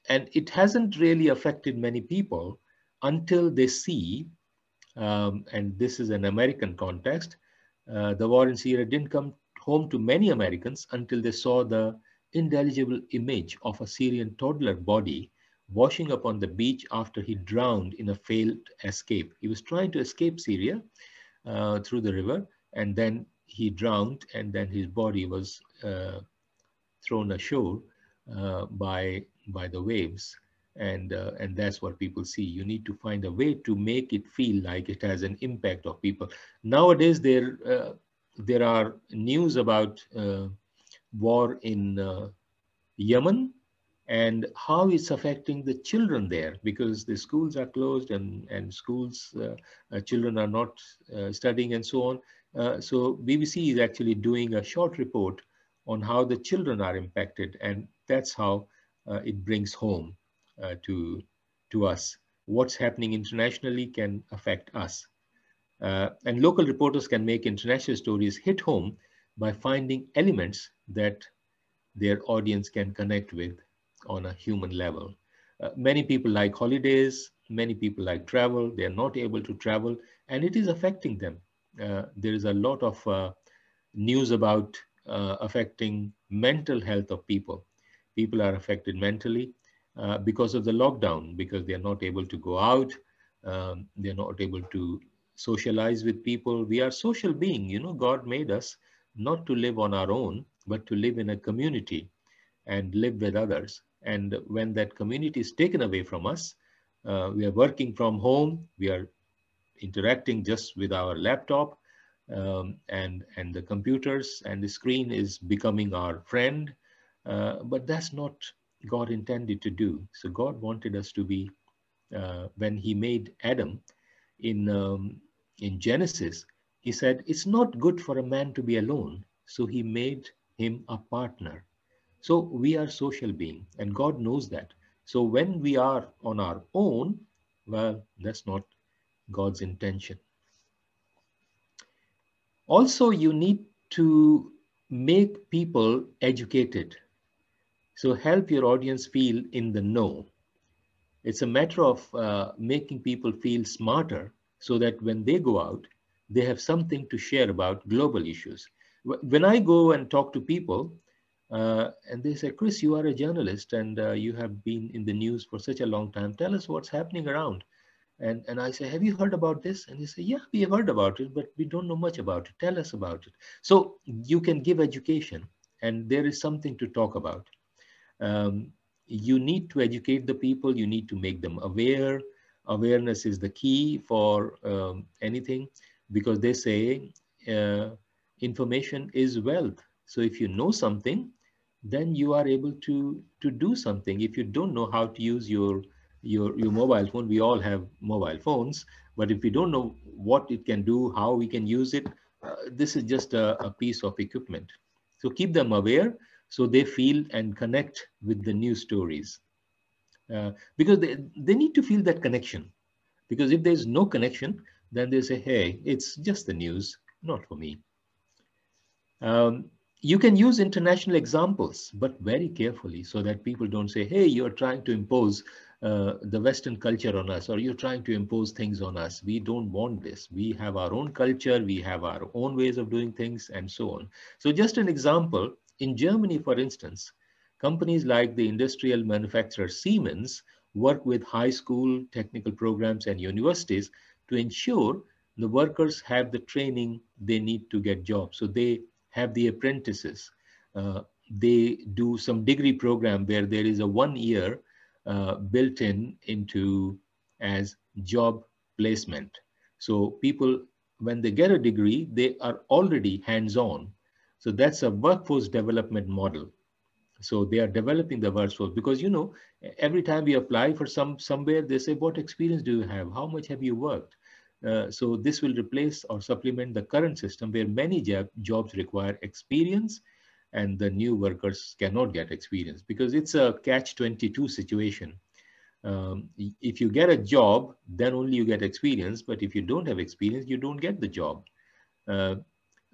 Speaker 7: and it hasn't really affected many people until they see, and this is an American context, the war in Syria didn't come home to many Americans until they saw the indelible image of a Syrian toddler body washing up on the beach after he drowned in a failed escape. He was trying to escape Syria through the river, and then he drowned, and then his body was thrown ashore by the waves. And that's what people see. You need to find a way to make it feel like it has an impact of people. Nowadays, there are news about war in Yemen and how it's affecting the children there, because the schools are closed and schools, children are not studying and so on. So BBC is actually doing a short report on how the children are impacted, and that's how it brings home to us. What's happening internationally can affect us. And local reporters can make international stories hit home by finding elements that their audience can connect with on a human level. Many people like holidays, many people like travel, they're not able to travel, and it is affecting them. There is a lot of news about affecting mental health of people. People are affected mentally because of the lockdown, because they're not able to go out, they're not able to socialize with people. We are social beings, you know, God made us not to live on our own, but to live in a community and live with others. And when that community is taken away from us, we are working from home, we are interacting just with our laptop and the computers, and the screen is becoming our friend. But that's not God intended to do. So God wanted us to be, when he made Adam in Genesis, he said, it's not good for a man to be alone. So he made him a partner. So we are social beings, and God knows that. So when we are on our own, well, that's not God's intention. Also, you need to make people educated. So help your audience feel in the know. It's a matter of making people feel smarter so that when they go out, they have something to share about global issues. When I go and talk to people, and they say, Chris, you are a journalist and you have been in the news for such a long time. Tell us what's happening around. And I say, have you heard about this? And they say, yeah, we have heard about it, but we don't know much about it. Tell us about it. So you can give education, and there is something to talk about. You need to educate the people. You need to make them aware. Awareness is the key for anything, because they say information is wealth. So if you know something, then you are able to do something. If you don't know how to use your mobile phone, we all have mobile phones, but if we don't know what it can do, how we can use it, this is just a piece of equipment. So keep them aware so they feel and connect with the news stories. Because they need to feel that connection. Because if there's no connection, then they say, hey, it's just the news, not for me. You can use international examples, but very carefully, so that people don't say, hey, you're trying to impose the Western culture on us, or you're trying to impose things on us. We don't want this. We have our own culture, we have our own ways of doing things, and so on. So just an example, in Germany, for instance, companies like the industrial manufacturer Siemens work with high school technical programs and universities to ensure the workers have the training they need to get jobs. So they have the apprentices. They do some degree program where there is a 1 year built into as job placement. So people, when they get a degree, they are already hands-on. So that's a workforce development model. So they are developing the workforce, because, you know, every time we apply for somewhere, they say, what experience do you have? How much have you worked? So this will replace or supplement the current system where many jobs require experience and the new workers cannot get experience, because it's a catch-22 situation. If you get a job, then only you get experience. But if you don't have experience, you don't get the job.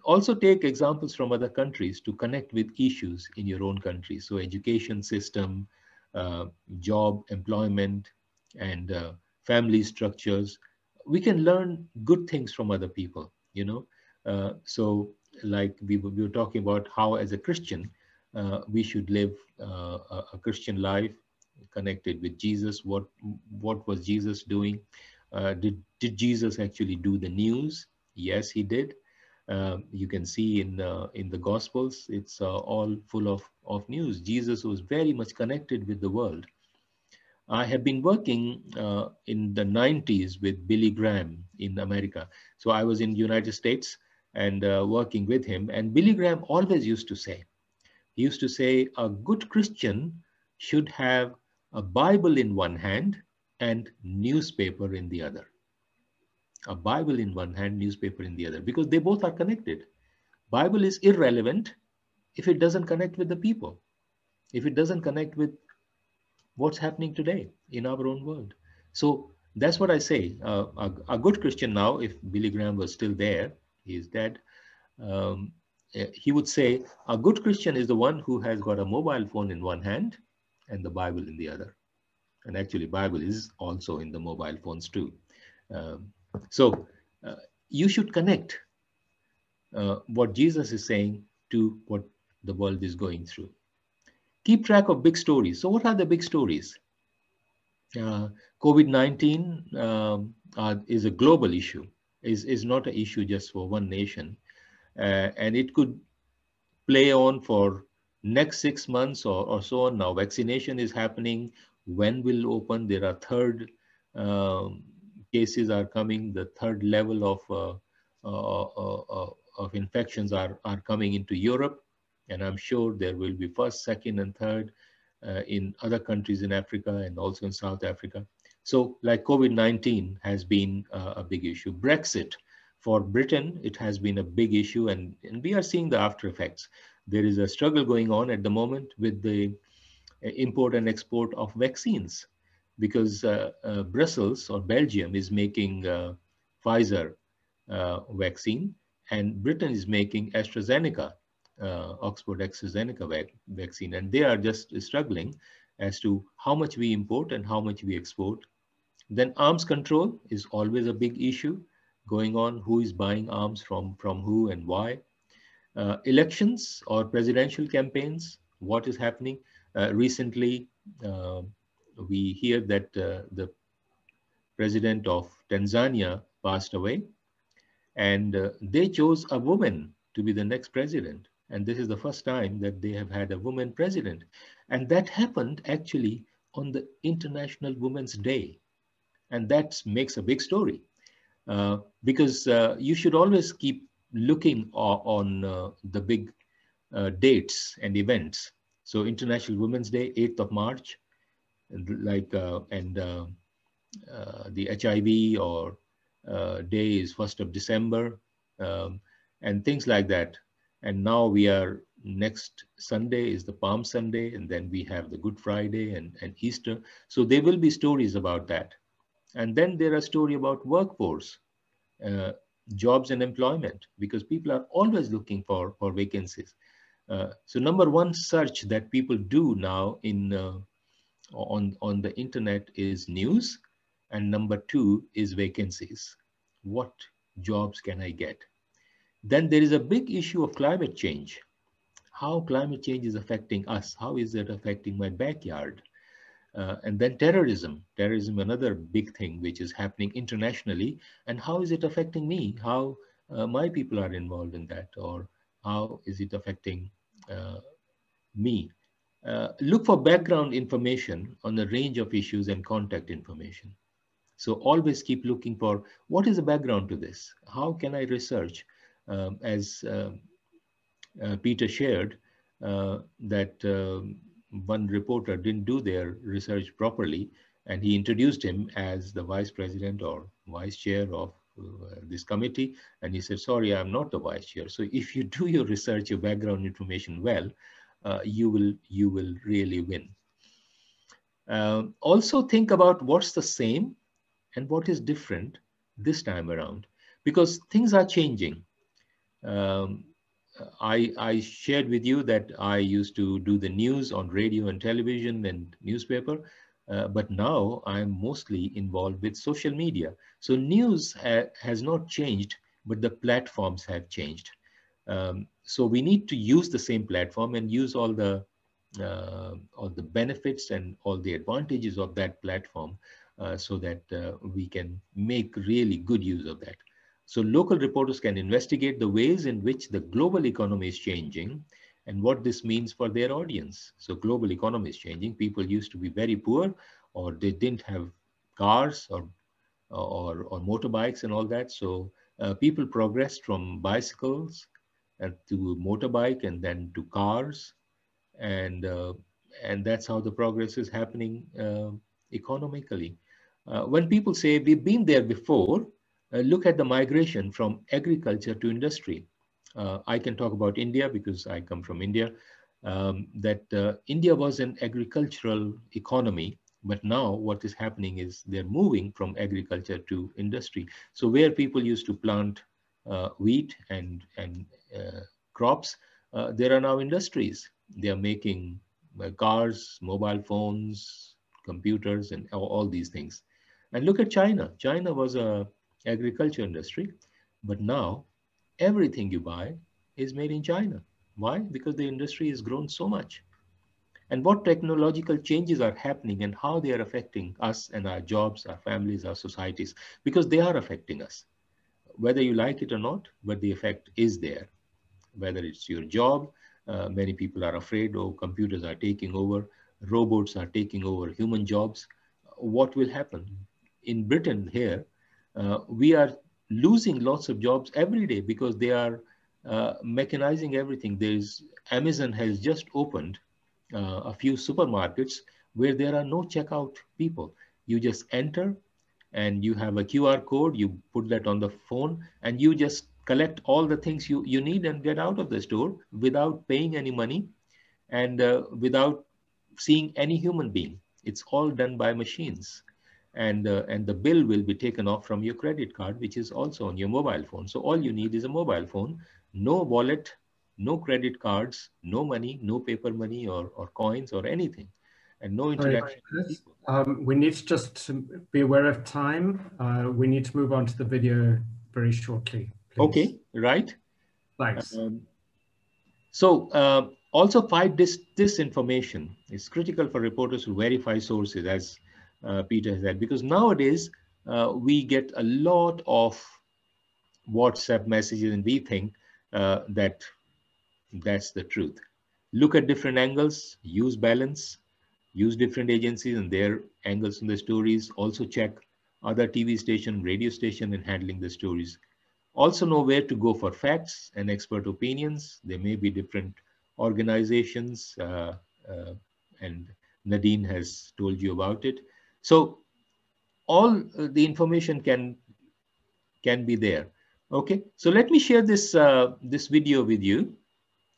Speaker 7: Also take examples from other countries to connect with issues in your own country. So education system, job, employment, and family structures. We can learn good things from other people, you know. So like we were talking about how as a Christian, we should live a Christian life connected with Jesus. What was Jesus doing? Did Jesus actually do the news? Yes, he did. You can see in the Gospels, it's all full of news. Jesus was very much connected with the world. I have been working in the 90s with Billy Graham in America. So I was in the United States and working with him. And Billy Graham always used to say, a good Christian should have a Bible in one hand and newspaper in the other. A Bible in one hand, newspaper in the other, because they both are connected. Bible is irrelevant if it doesn't connect with the people, if it doesn't connect with what's happening today in our own world. So that's what I say. A good Christian now, if Billy Graham was still there, he is dead, he would say a good Christian is the one who has got a mobile phone in one hand and the Bible in the other. And actually Bible is also in the mobile phones too. So you should connect what Jesus is saying to what the world is going through. Keep track of big stories. So what are the big stories? COVID-19 is a global issue, is not an issue just for one nation. And it could play on for next 6 months or so on. Now vaccination is happening. When will open? There are third cases are coming. The third level of infections are coming into Europe. And I'm sure there will be first, second, and third in other countries in Africa and also in South Africa. So like COVID-19 has been a big issue. Brexit, for Britain, it has been a big issue, and we are seeing the after effects. There is a struggle going on at the moment with the import and export of vaccines, because Brussels or Belgium is making Pfizer vaccine, and Britain is making AstraZeneca, Oxford AstraZeneca vaccine, and they are just struggling as to how much we import and how much we export. Then arms control is always a big issue going on. Who is buying arms from who and why? Elections or presidential campaigns, what is happening? Recently, we hear that the president of Tanzania passed away, and they chose a woman to be the next president. And this is the first time that they have had a woman president. And that happened actually on the International Women's Day. And that makes a big story because you should always keep looking on the big dates and events. So International Women's Day, 8th of March, like, the HIV or day is 1st of December, and things like that. And now we are, next Sunday is the Palm Sunday, and then we have the Good Friday and Easter. So there will be stories about that. And then there are stories about workforce, jobs and employment, because people are always looking for vacancies. So number one search that people do now on the internet is news, and number two is vacancies. What jobs can I get? Then there is a big issue of climate change. How climate change is affecting us? How is it affecting my backyard? And then terrorism, another big thing which is happening internationally. And how is it affecting me? How my people are involved in that, or how is it affecting me? Look for background information on a range of issues and contact information. So always keep looking for what is the background to this? How can I research? As Peter shared, that one reporter didn't do their research properly, and he introduced him as the vice president or vice chair of this committee, and he said, sorry, I'm not the vice chair. So if you do your research, your background information well, you will really win. Also think about what's the same and what is different this time around, because things are changing. I shared with you that I used to do the news on radio and television and newspaper, but now I'm mostly involved with social media. So news has not changed, but the platforms have changed. So we need to use the same platform and use all the benefits and all the advantages of that platform so that we can make really good use of that. So local reporters can investigate the ways in which the global economy is changing and what this means for their audience. So global economy is changing. People used to be very poor, or they didn't have cars or motorbikes and all that. So people progressed from bicycles to motorbike and then to cars. And that's how the progress is happening economically. When people say we've been there before, look at the migration from agriculture to industry. I can talk about India because I come from India, that India was an agricultural economy, but now what is happening is they're moving from agriculture to industry. So where people used to plant wheat and crops, there are now industries. They are making cars, mobile phones, computers, and all these things. And look at China. China was a agriculture industry, but now everything you buy is made in China. Why? Because the industry has grown so much. And what technological changes are happening and how they are affecting us and our jobs, our families, our societies, because they are affecting us. Whether you like it or not, but the effect is there. Whether it's your job, many people are afraid, oh, computers are taking over, robots are taking over human jobs. What will happen? In Britain here, we are losing lots of jobs every day because they are mechanizing everything. Amazon has just opened a few supermarkets where there are no checkout people. You just enter and you have a QR code, you put that on the phone and you just collect all the things you need and get out of the store without paying any money and without seeing any human being. It's all done by machines. And the bill will be taken off from your credit card, which is also on your mobile phone. So all you need is a mobile phone, no wallet, no credit cards, no money, no paper money or coins or anything, and no interaction.
Speaker 1: We need to just be aware of time. We need to move on to the video very shortly, please.
Speaker 7: Okay, right.
Speaker 1: Thanks.
Speaker 7: So also fight disinformation. It's critical for reporters to verify sources, as Peter has said, because nowadays we get a lot of WhatsApp messages and we think that's the truth. Look at different angles, use balance, use different agencies and their angles on the stories. Also check other TV station, radio station in handling the stories. Also know where to go for facts and expert opinions. There may be different organizations and Nadine has told you about it. So all the information can be there. Okay, so let me share this video with you.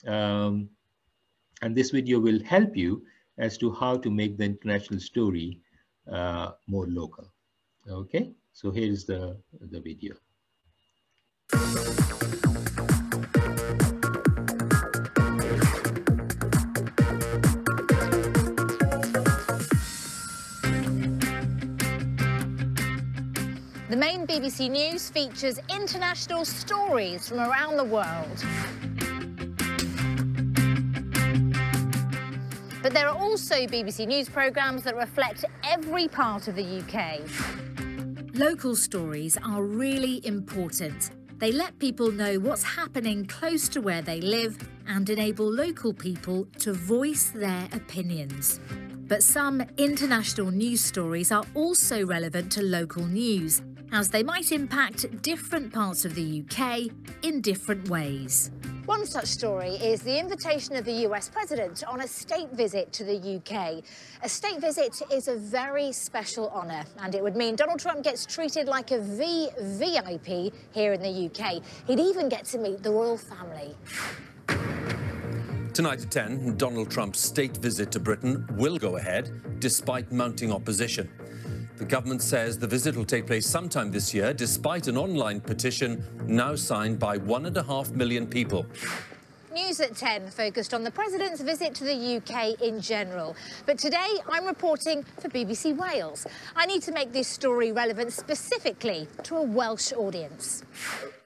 Speaker 7: And this video will help you as to how to make the international story more local. Okay, so here is the video.
Speaker 8: The main BBC News features international stories from around the world. But there are also BBC News programmes that reflect every part of the UK.
Speaker 9: Local stories are really important. They let people know what's happening close to where they live and enable local people to voice their opinions. But some international news stories are also relevant to local news, as they might impact different parts of the UK in different ways.
Speaker 8: One such story is the invitation of the US President on a state visit to the UK. A state visit is a very special honour, and it would mean Donald Trump gets treated like a VIP here in the UK. He'd even get to meet the royal family.
Speaker 10: Tonight at 10, Donald Trump's state visit to Britain will go ahead, despite mounting opposition. The government says the visit will take place sometime this year, despite an online petition now signed by 1.5 million people.
Speaker 8: News at 10 focused on the President's visit to the UK in general. But today I'm reporting for BBC Wales. I need to make this story relevant specifically to a Welsh audience.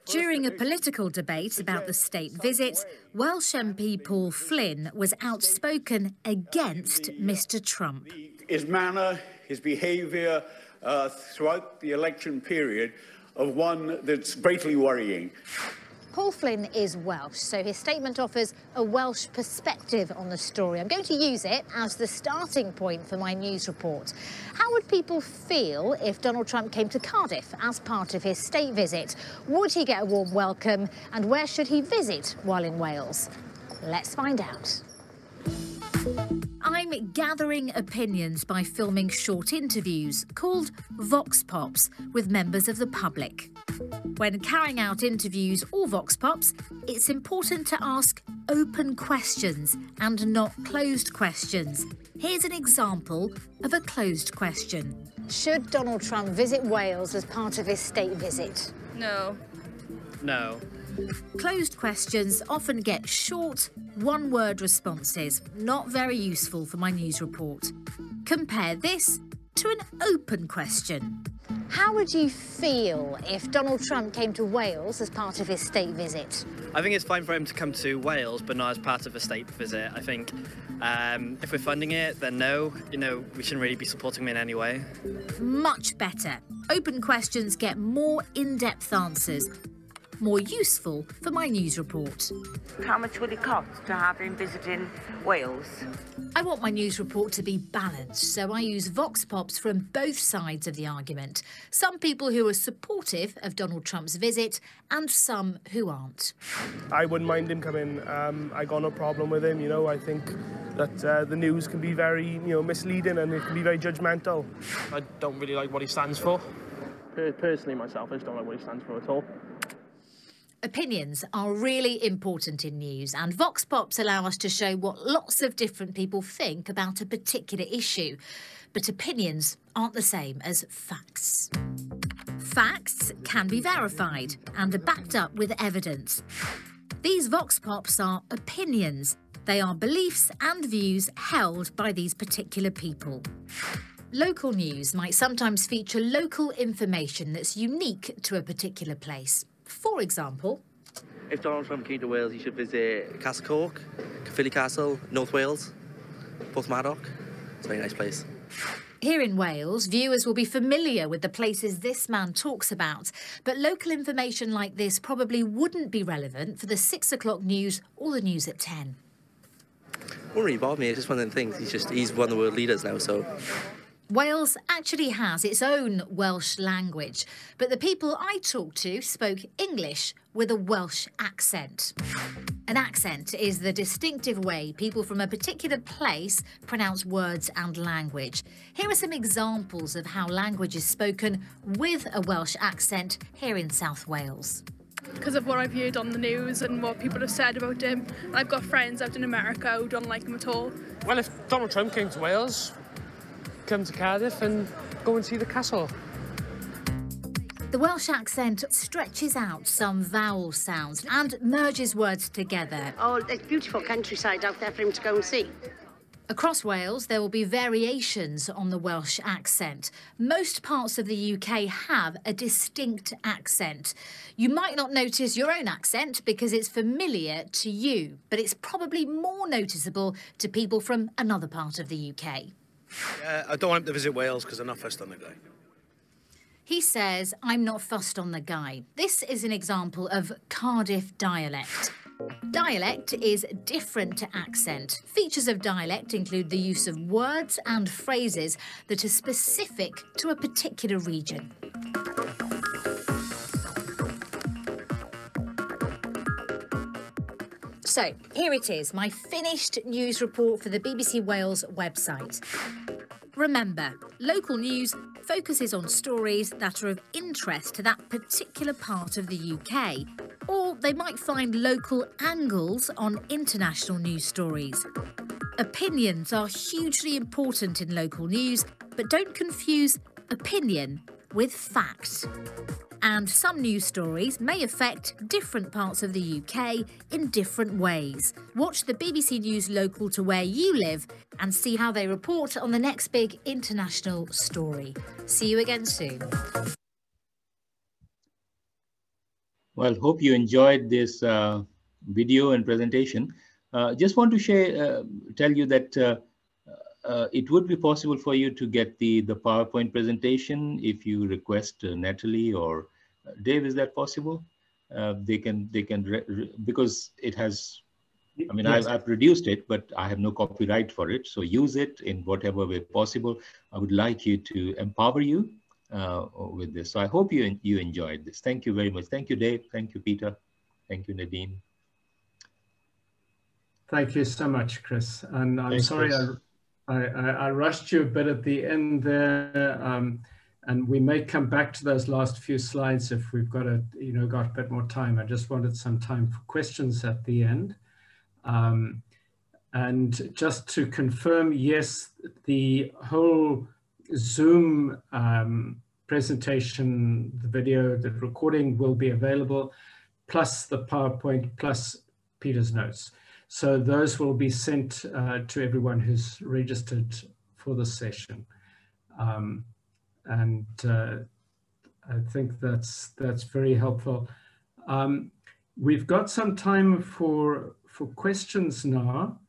Speaker 8: During a political debate about the state visit, Welsh MP Paul Flynn was outspoken against Mr Trump.
Speaker 11: His manner, his behaviour throughout the election period of one that's greatly worrying.
Speaker 8: Paul Flynn is Welsh, so his statement offers a Welsh perspective on the story. I'm going to use it as the starting point for my news report. How would people feel if Donald Trump came to Cardiff as part of his state visit? Would he get a warm welcome? And where should he visit while in Wales? Let's find out. I'm gathering opinions by filming short interviews called Vox Pops with members of the public. When carrying out interviews or Vox Pops, it's important to ask open questions and not closed questions. Here's an example of a closed question. Should Donald Trump visit Wales as part of his state visit?
Speaker 12: No.
Speaker 13: No.
Speaker 8: Closed questions often get short, one-word responses, not very useful for my news report. Compare this to an open question. How would you feel if Donald Trump came to Wales as part of his state visit?
Speaker 13: I think it's fine for him to come to Wales, but not as part of a state visit. I think if we're funding it, then no, we shouldn't really be supporting him in any way.
Speaker 8: Much better. Open questions get more in-depth answers. More useful for my news report.
Speaker 14: How much would it cost to have him visiting Wales?
Speaker 8: I want my news report to be balanced, so I use Vox Pops from both sides of the argument. Some people who are supportive of Donald Trump's visit and some who aren't.
Speaker 15: I wouldn't mind him coming. I got no problem with him, I think that the news can be very, misleading and it can be very judgmental. I don't really like what he stands for. Personally, myself, I just don't like what he stands for at all.
Speaker 8: Opinions are really important in news, and Vox Pops allow us to show what lots of different people think about a particular issue. But opinions aren't the same as facts. Facts can be verified and are backed up with evidence. These Vox Pops are opinions. They are beliefs and views held by these particular people. Local news might sometimes feature local information that's unique to a particular place. For example,
Speaker 16: if Donald Trump came to Wales, he should visit Castle Cork, Caerphilly Castle, North Wales, Porthmadog. It's a very nice place.
Speaker 8: Here in Wales, viewers will be familiar with the places this man talks about, but local information like this probably wouldn't be relevant for the 6 o'clock news or the news at 10.
Speaker 16: Won't really bother me, it's just one of them things. He's one of the world leaders now, so...
Speaker 8: Wales actually has its own Welsh language, but the people I talked to spoke English with a Welsh accent. An accent is the distinctive way people from a particular place pronounce words and language. Here are some examples of how language is spoken with a Welsh accent here in South Wales.
Speaker 12: Because of what I've heard on the news and what people have said about him. I've got friends out in America who don't like him at all.
Speaker 15: Well, if Donald Trump came to Wales, come to Cardiff and go and see the castle.
Speaker 8: The Welsh accent stretches out some vowel sounds and merges words together.
Speaker 17: Oh, it's beautiful countryside out there for him to go and see.
Speaker 8: Across Wales, there will be variations on the Welsh accent. Most parts of the UK have a distinct accent. You might not notice your own accent because it's familiar to you, but it's probably more noticeable to people from another part of the UK.
Speaker 18: I don't want him to visit Wales because I'm not fussed on the guy.
Speaker 8: He says, I'm not fussed on the guy. This is an example of Cardiff dialect. Dialect is different to accent. Features of dialect include the use of words and phrases that are specific to a particular region. So, here it is, my finished news report for the BBC Wales website. Remember, local news focuses on stories that are of interest to that particular part of the UK, or they might find local angles on international news stories. Opinions are hugely important in local news, but don't confuse opinion with fact.
Speaker 9: And some news stories may affect different parts of the UK in different ways. Watch the BBC News local to where you live and see how they report on the next big international story. See you again soon.
Speaker 7: Well, hope you enjoyed this video and presentation. Just want to tell you that it would be possible for you to get the PowerPoint presentation if you request Natalie or Dave. Is that possible? They can because it has, I mean, yes. I've produced it, but I have no copyright for it. So use it in whatever way possible. I would like you to empower you with this. So I hope you enjoyed this. Thank you very much. Thank you, Dave. Thank you, Peter. Thank you, Nadine.
Speaker 1: Thank you so much, Chris. And I'm sorry I rushed you a bit at the end there. And we may come back to those last few slides if we've got a bit more time. I just wanted some time for questions at the end. And just to confirm, yes, the whole Zoom presentation, the video, the recording will be available, plus the PowerPoint, plus Peter's notes. So those will be sent to everyone who's registered for the session. And I think that's very helpful. We've got some time for questions now.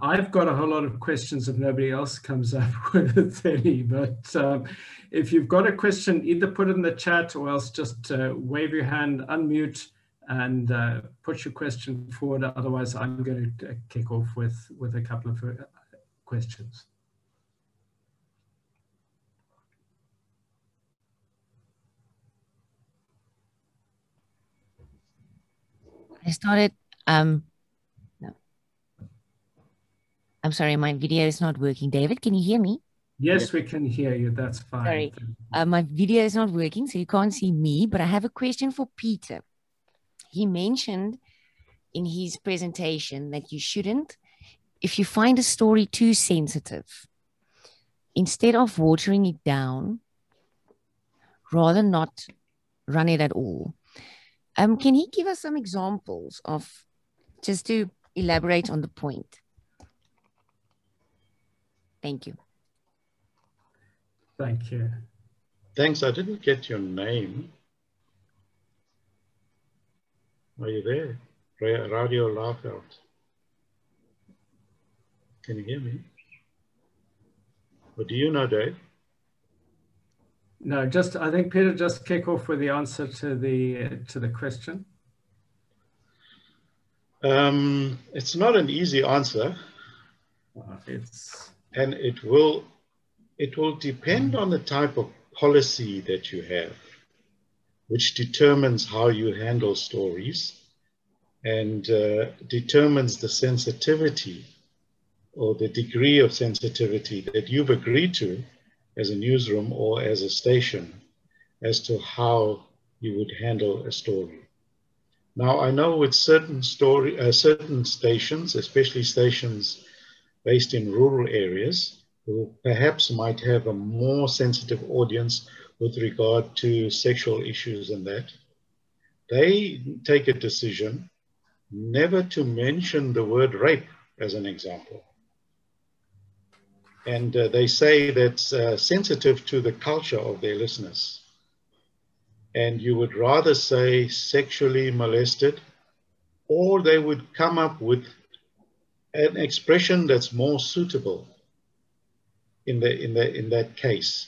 Speaker 1: I've got a whole lot of questions if nobody else comes up with any, but if you've got a question, either put it in the chat or else just wave your hand, unmute, and put your question forward. Otherwise, I'm going to kick off with a couple of questions.
Speaker 19: I started, no. I'm sorry, my video is not working. David, can you hear me?
Speaker 1: Yes, we can hear you. That's fine.
Speaker 19: Sorry, my video is not working, so you can't see me, but I have a question for Peter. He mentioned in his presentation that you shouldn't, if you find a story too sensitive, instead of watering it down, rather not run it at all. Can he give us some examples of, just to elaborate on the point? Thank you.
Speaker 1: Thank you.
Speaker 3: Thanks. I didn't get your name. Are you there? Radio Laughout. Can you hear me? Or do you know, Dave?
Speaker 1: No, I think Peter, just kick off with the answer to the question.
Speaker 3: It's not an easy answer. And it will depend on the type of policy that you have, which determines how you handle stories and determines the sensitivity or the degree of sensitivity that you've agreed to as a newsroom or as a station as to how you would handle a story. Now, I know with certain stations, especially stations based in rural areas, who perhaps might have a more sensitive audience with regard to sexual issues and that, they take a decision never to mention the word rape as an example. And they say that's sensitive to the culture of their listeners. And you would rather say sexually molested, or they would come up with an expression that's more suitable in that case.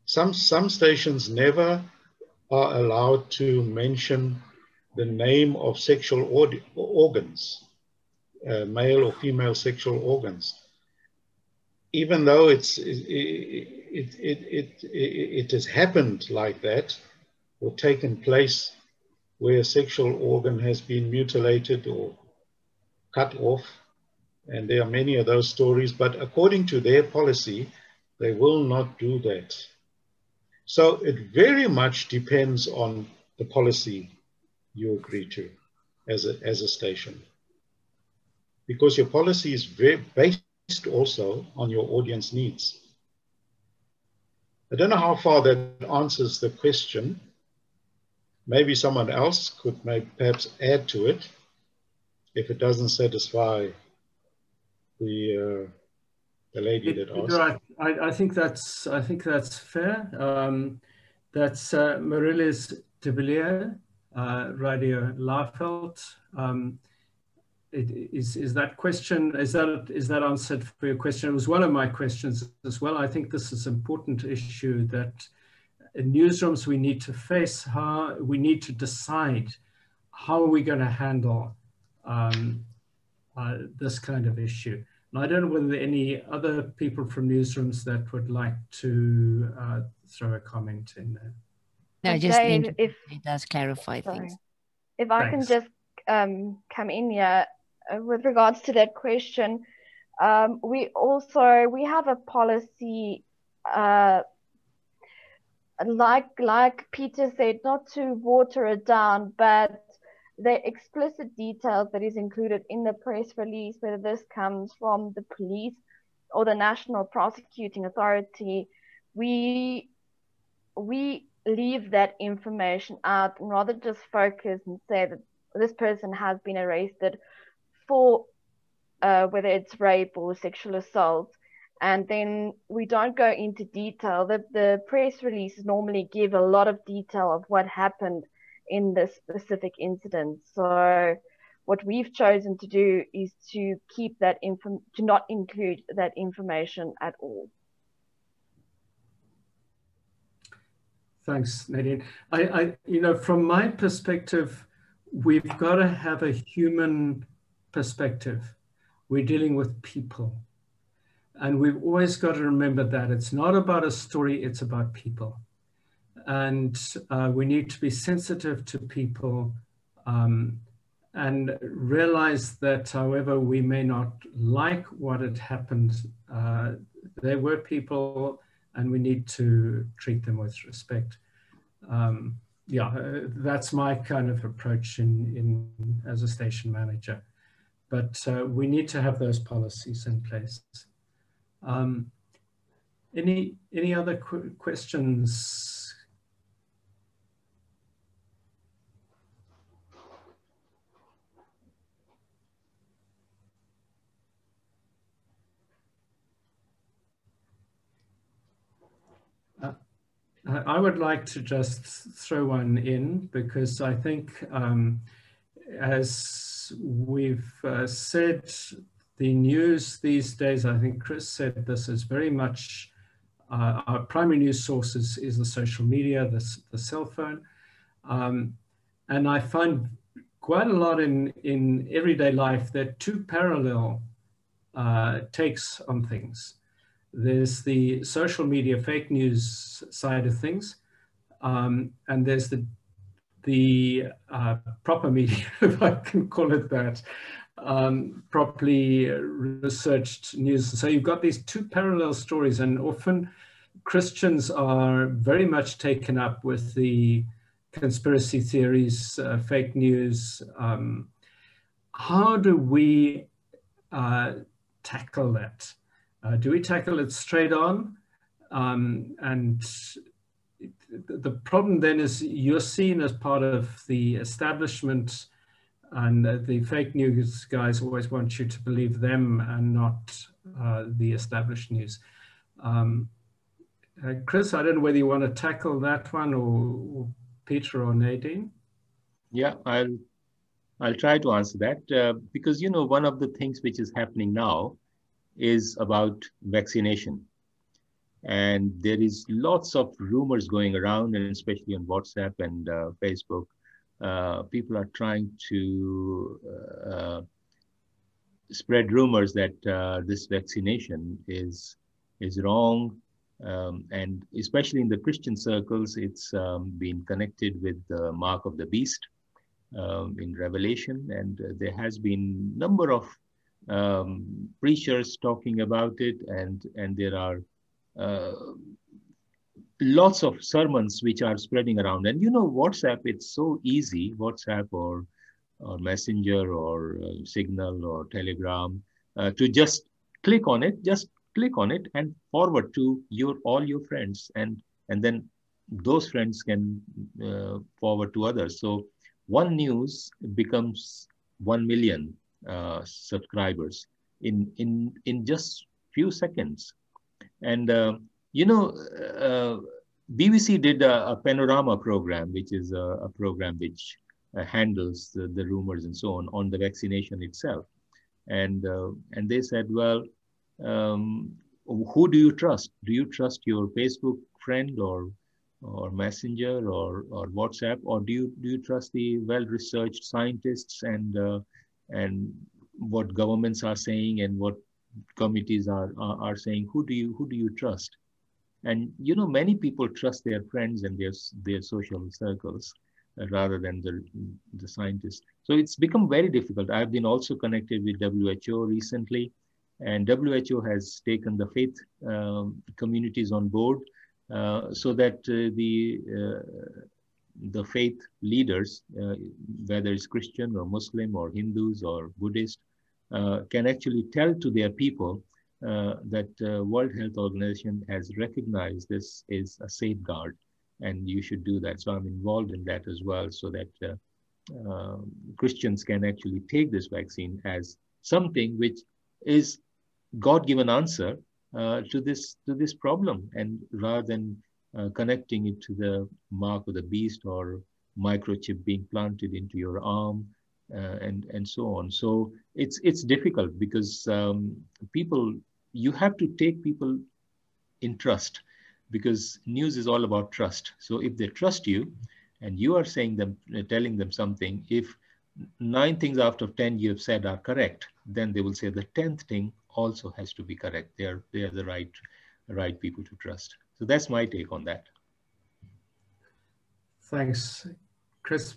Speaker 3: Some stations never are allowed to mention the name of sexual organs, male or female sexual organs. Even though it has happened like that, or taken place where a sexual organ has been mutilated or cut off, and there are many of those stories, but according to their policy, they will not do that. So it very much depends on the policy you agree to as a station, because your policy is very based also on your audience needs. I don't know how far that answers the question, maybe someone else could perhaps add to it if it doesn't satisfy the lady that asked.
Speaker 1: I think that's fair. That's Marilis de Villiers, Radio Laarveld. Is that question, is that answered for your question? It was one of my questions as well. I think this is an important issue that in newsrooms we need to face, how we need to decide how are we going to handle this kind of issue. And I don't know whether there are any other people from newsrooms that would like to throw a comment in there.
Speaker 19: No, just
Speaker 4: Dave,
Speaker 19: it does clarify things.
Speaker 4: If I can just come in here with regards to that question, we have a policy, like Peter said, not to water it down, but the explicit details that is included in the press release, whether this comes from the police or the National Prosecuting Authority, we leave that information out and rather just focus and say that this person has been arrested for whether it's rape or sexual assault, and then we don't go into detail. The press releases normally give a lot of detail of what happened in this specific incident. So what we've chosen to do is to keep that to not include that information at all.
Speaker 1: Thanks, Nadine. From my perspective, we've got to have a human perspective. We're dealing with people. And we've always got to remember that it's not about a story, it's about people. And we need to be sensitive to people and realize that however we may not like what had happened, they were people and we need to treat them with respect. That's my kind of approach as a station manager. But we need to have those policies in place. Any other questions? I would like to just throw one in because I think, as we've said, the news these days, I think Chris said this, is very much our primary news source is the social media, the cell phone. And I find quite a lot in everyday life there are two parallel takes on things. There's the social media fake news side of things, and there's the proper media, if I can call it that, properly researched news. So you've got these two parallel stories, and often Christians are very much taken up with the conspiracy theories, fake news. How do we tackle that? Do we tackle it straight on? And the problem then is you're seen as part of the establishment, and the fake news guys always want you to believe them and not the established news. Chris, I don't know whether you want to tackle that one, or Peter or Nadine.
Speaker 7: Yeah, I'll try to answer that because, you know, one of the things which is happening now is about vaccination. And there is lots of rumors going around, and especially on WhatsApp and Facebook. People are trying to spread rumors that this vaccination is wrong. And especially in the Christian circles, it's been connected with the mark of the beast in Revelation. And there has been a number of preachers talking about it, and there are lots of sermons which are spreading around. And you know, WhatsApp, it's so easy, WhatsApp or Messenger or Signal or Telegram, to just click on it and forward to all your friends, and then those friends can forward to others. So one news becomes 1 million subscribers in just few seconds. And BBC did a panorama program, which is a program which handles the rumors and so on the vaccination itself. And they said, well, who do you trust? Do you trust your Facebook friend or Messenger or WhatsApp, or do you trust the well-researched scientists and what governments are saying and what committees are saying? Who do you trust? And many people trust their friends and their social circles rather than the scientists. So it's become very difficult. I've been also connected with WHO recently, and WHO has taken the faith communities on board so that the faith leaders, whether it's Christian or Muslim or Hindus or Buddhist, can actually tell to their people that World Health Organization has recognized this is a safeguard and you should do that. So I'm involved in that as well, so that Christians can actually take this vaccine as something which is God-given answer to this problem, and rather than connecting it to the mark of the beast or microchip being planted into your arm and so on. So it's difficult because you have to take people in trust, because news is all about trust. So if they trust you and you are telling them something, if 9 things out of 10 you have said are correct, then they will say the 10th thing also has to be correct. They are the right people to trust. So that's my take on that.
Speaker 1: Thanks, Chris.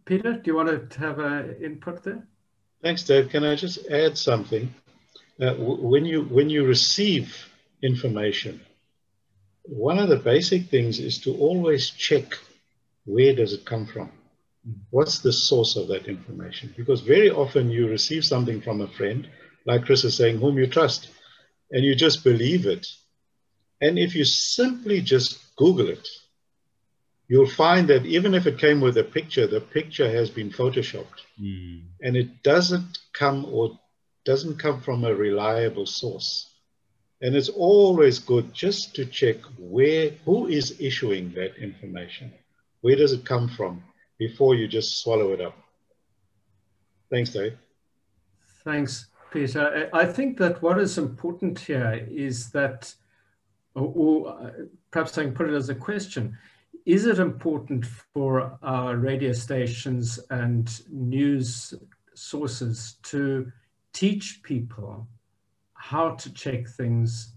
Speaker 1: Peter, do you want to have an input there?
Speaker 3: Thanks, Dave. Can I just add something? When you receive information, one of the basic things is to always check, where does it come from? What's the source of that information? Because very often you receive something from a friend, like Chris is saying, whom you trust, and you just believe it. And if you simply just Google it, you'll find that even if it came with a picture, the picture has been photoshopped. And it doesn't come from a reliable source. And it's always good just to check who is issuing that information. Where does it come from before you just swallow it up? Thanks, Dave.
Speaker 1: Thanks, Peter. I think that what is important here is that, or perhaps I can put it as a question, is it important for our radio stations and news sources to teach people how to check things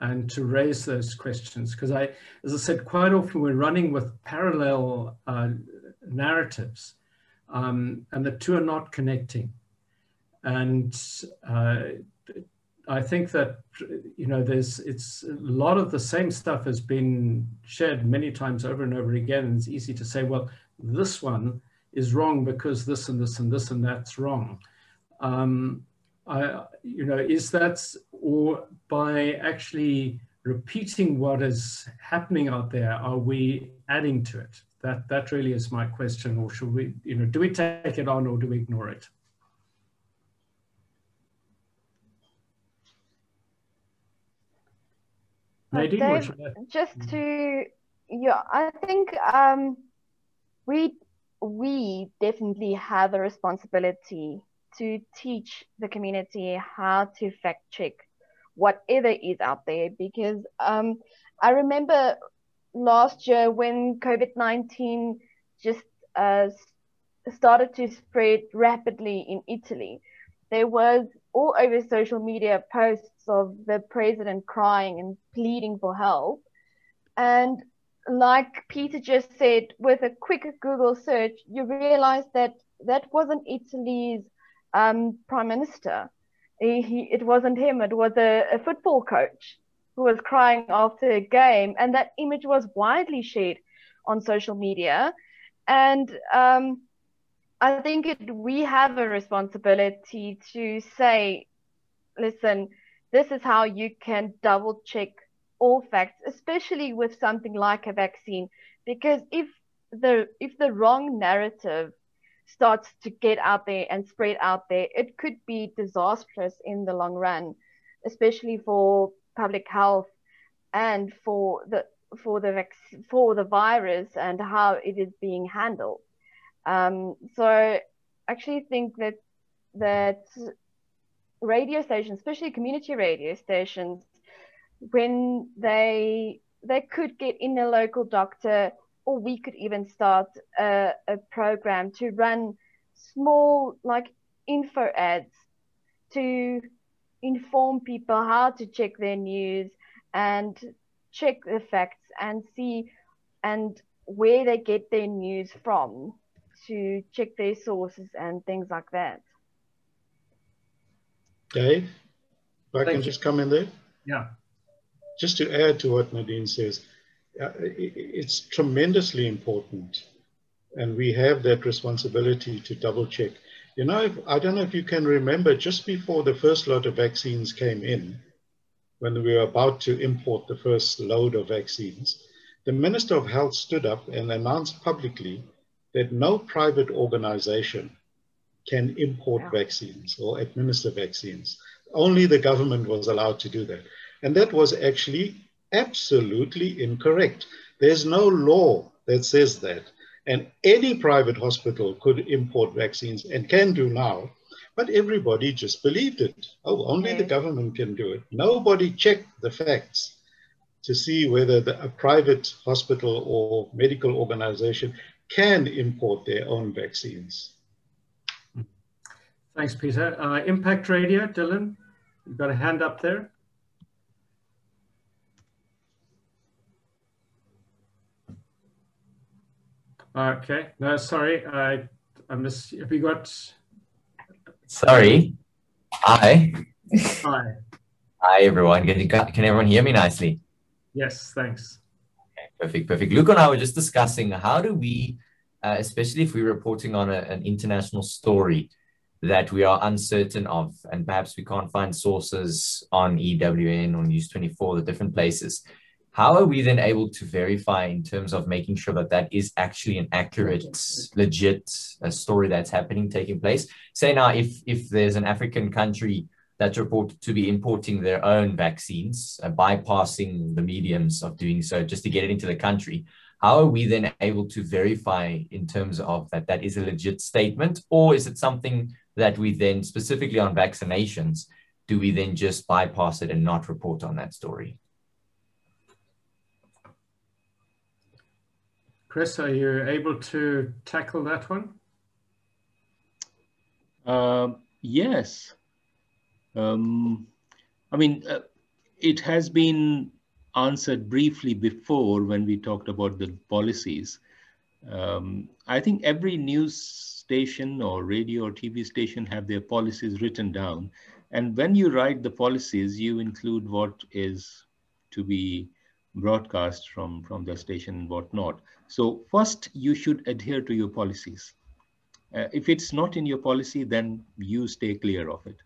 Speaker 1: and to raise those questions? Because as I said, quite often we're running with parallel narratives, and the two are not connecting. And I think that, it's a lot of the same stuff has been shared many times over and over again. And it's easy to say, well, this one is wrong because this and this and this and that's wrong. Is that, or by actually repeating what is happening out there, are we adding to it? That really is my question. Or should we, do we take it on or do we ignore it? Nadine,
Speaker 4: Dave, I think we definitely have a responsibility to teach the community how to fact check whatever is out there, because I remember last year when COVID-19 just started to spread rapidly in Italy, there was all over social media posts of the president crying and pleading for help. And like Peter just said, with a quick Google search, you realize that that wasn't Italy's prime minister. It wasn't him. It was a football coach who was crying after a game. And that image was widely shared on social media. And I think we have a responsibility to say, listen, this is how you can double check all facts, especially with something like a vaccine, because if the wrong narrative starts to get out there and spread out there, it could be disastrous in the long run, especially for public health and for the virus and how it is being handled. So I actually think that radio stations, especially community radio stations, when they could get in a local doctor, or we could even start a program to run small like info ads to inform people how to check their news and check the facts and see and where they get their news from, to check their sources and things like that.
Speaker 3: Dave, if I can just come in there?
Speaker 1: Yeah.
Speaker 3: Just to add to what Nadine says, it's tremendously important, and we have that responsibility to double check. You know, I don't know if you can remember, just before the first lot of vaccines came in, when we were about to import the first load of vaccines, the Minister of Health stood up and announced publicly that no private organization can import vaccines or administer vaccines. Only the government was allowed to do that. And that was actually absolutely incorrect. There's no law that says that. And any private hospital could import vaccines and can do now, but everybody just believed it. Oh, only the government can do it. Nobody checked the facts to see whether a private hospital or medical organization can import their own vaccines.
Speaker 1: Thanks, Peter. Impact Radio, Dylan, you've got a hand up there. Okay, no, sorry, I missed. Have you got?
Speaker 20: Sorry. Hi.
Speaker 1: Hi.
Speaker 20: Hi, everyone. Can everyone hear me nicely?
Speaker 1: Yes, thanks.
Speaker 20: Okay, perfect, perfect. Luke and I were just discussing how do we, especially if we're reporting on an international story that we are uncertain of, and perhaps we can't find sources on EWN or News 24, the different places. How are we then able to verify in terms of making sure that that is actually an accurate, legit story that's happening, taking place? Say now, if there's an African country that's reported to be importing their own vaccines, bypassing the mediums of doing so just to get it into the country, how are we then able to verify in terms of that is a legit statement? Or is it something that we then, specifically on vaccinations, do we then just bypass it and not report on that story?
Speaker 1: Chris, are you able to tackle that one?
Speaker 7: Yes. I mean, it has been answered briefly before when we talked about the policies. I think every news station or radio or TV station have their policies written down. And when you write the policies, you include what is to be broadcast from the station and whatnot. So first, you should adhere to your policies. If it's not in your policy, then you stay clear of it.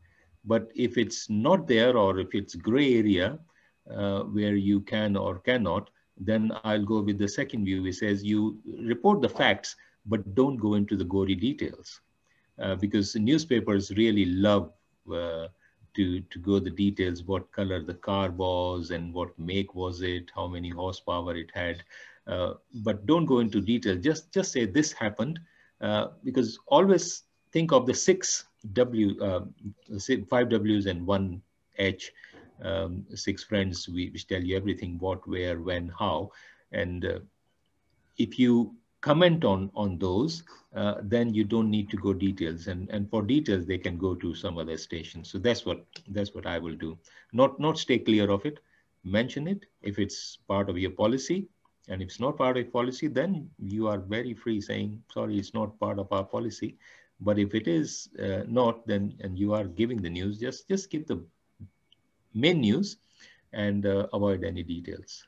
Speaker 7: But if it's not there, or if it's gray area where you can or cannot, then I'll go with the second view, which says you report the facts, but don't go into the gory details. Because the newspapers really love to go the details, what color the car was and what make was it, how many horsepower it had. But don't go into detail, just say this happened, because always think of the 5 W's and 1 H, 6 friends which tell you everything, what, where, when, how. And if you comment on those, then you don't need to go details. And for details, they can go to some other station. So that's what I will do. Not stay clear of it. Mention it if it's part of your policy. And if it's not part of your policy, then you are very free saying, sorry, it's not part of our policy. But if it is not, then and you are giving the news, just give the main news and avoid any details.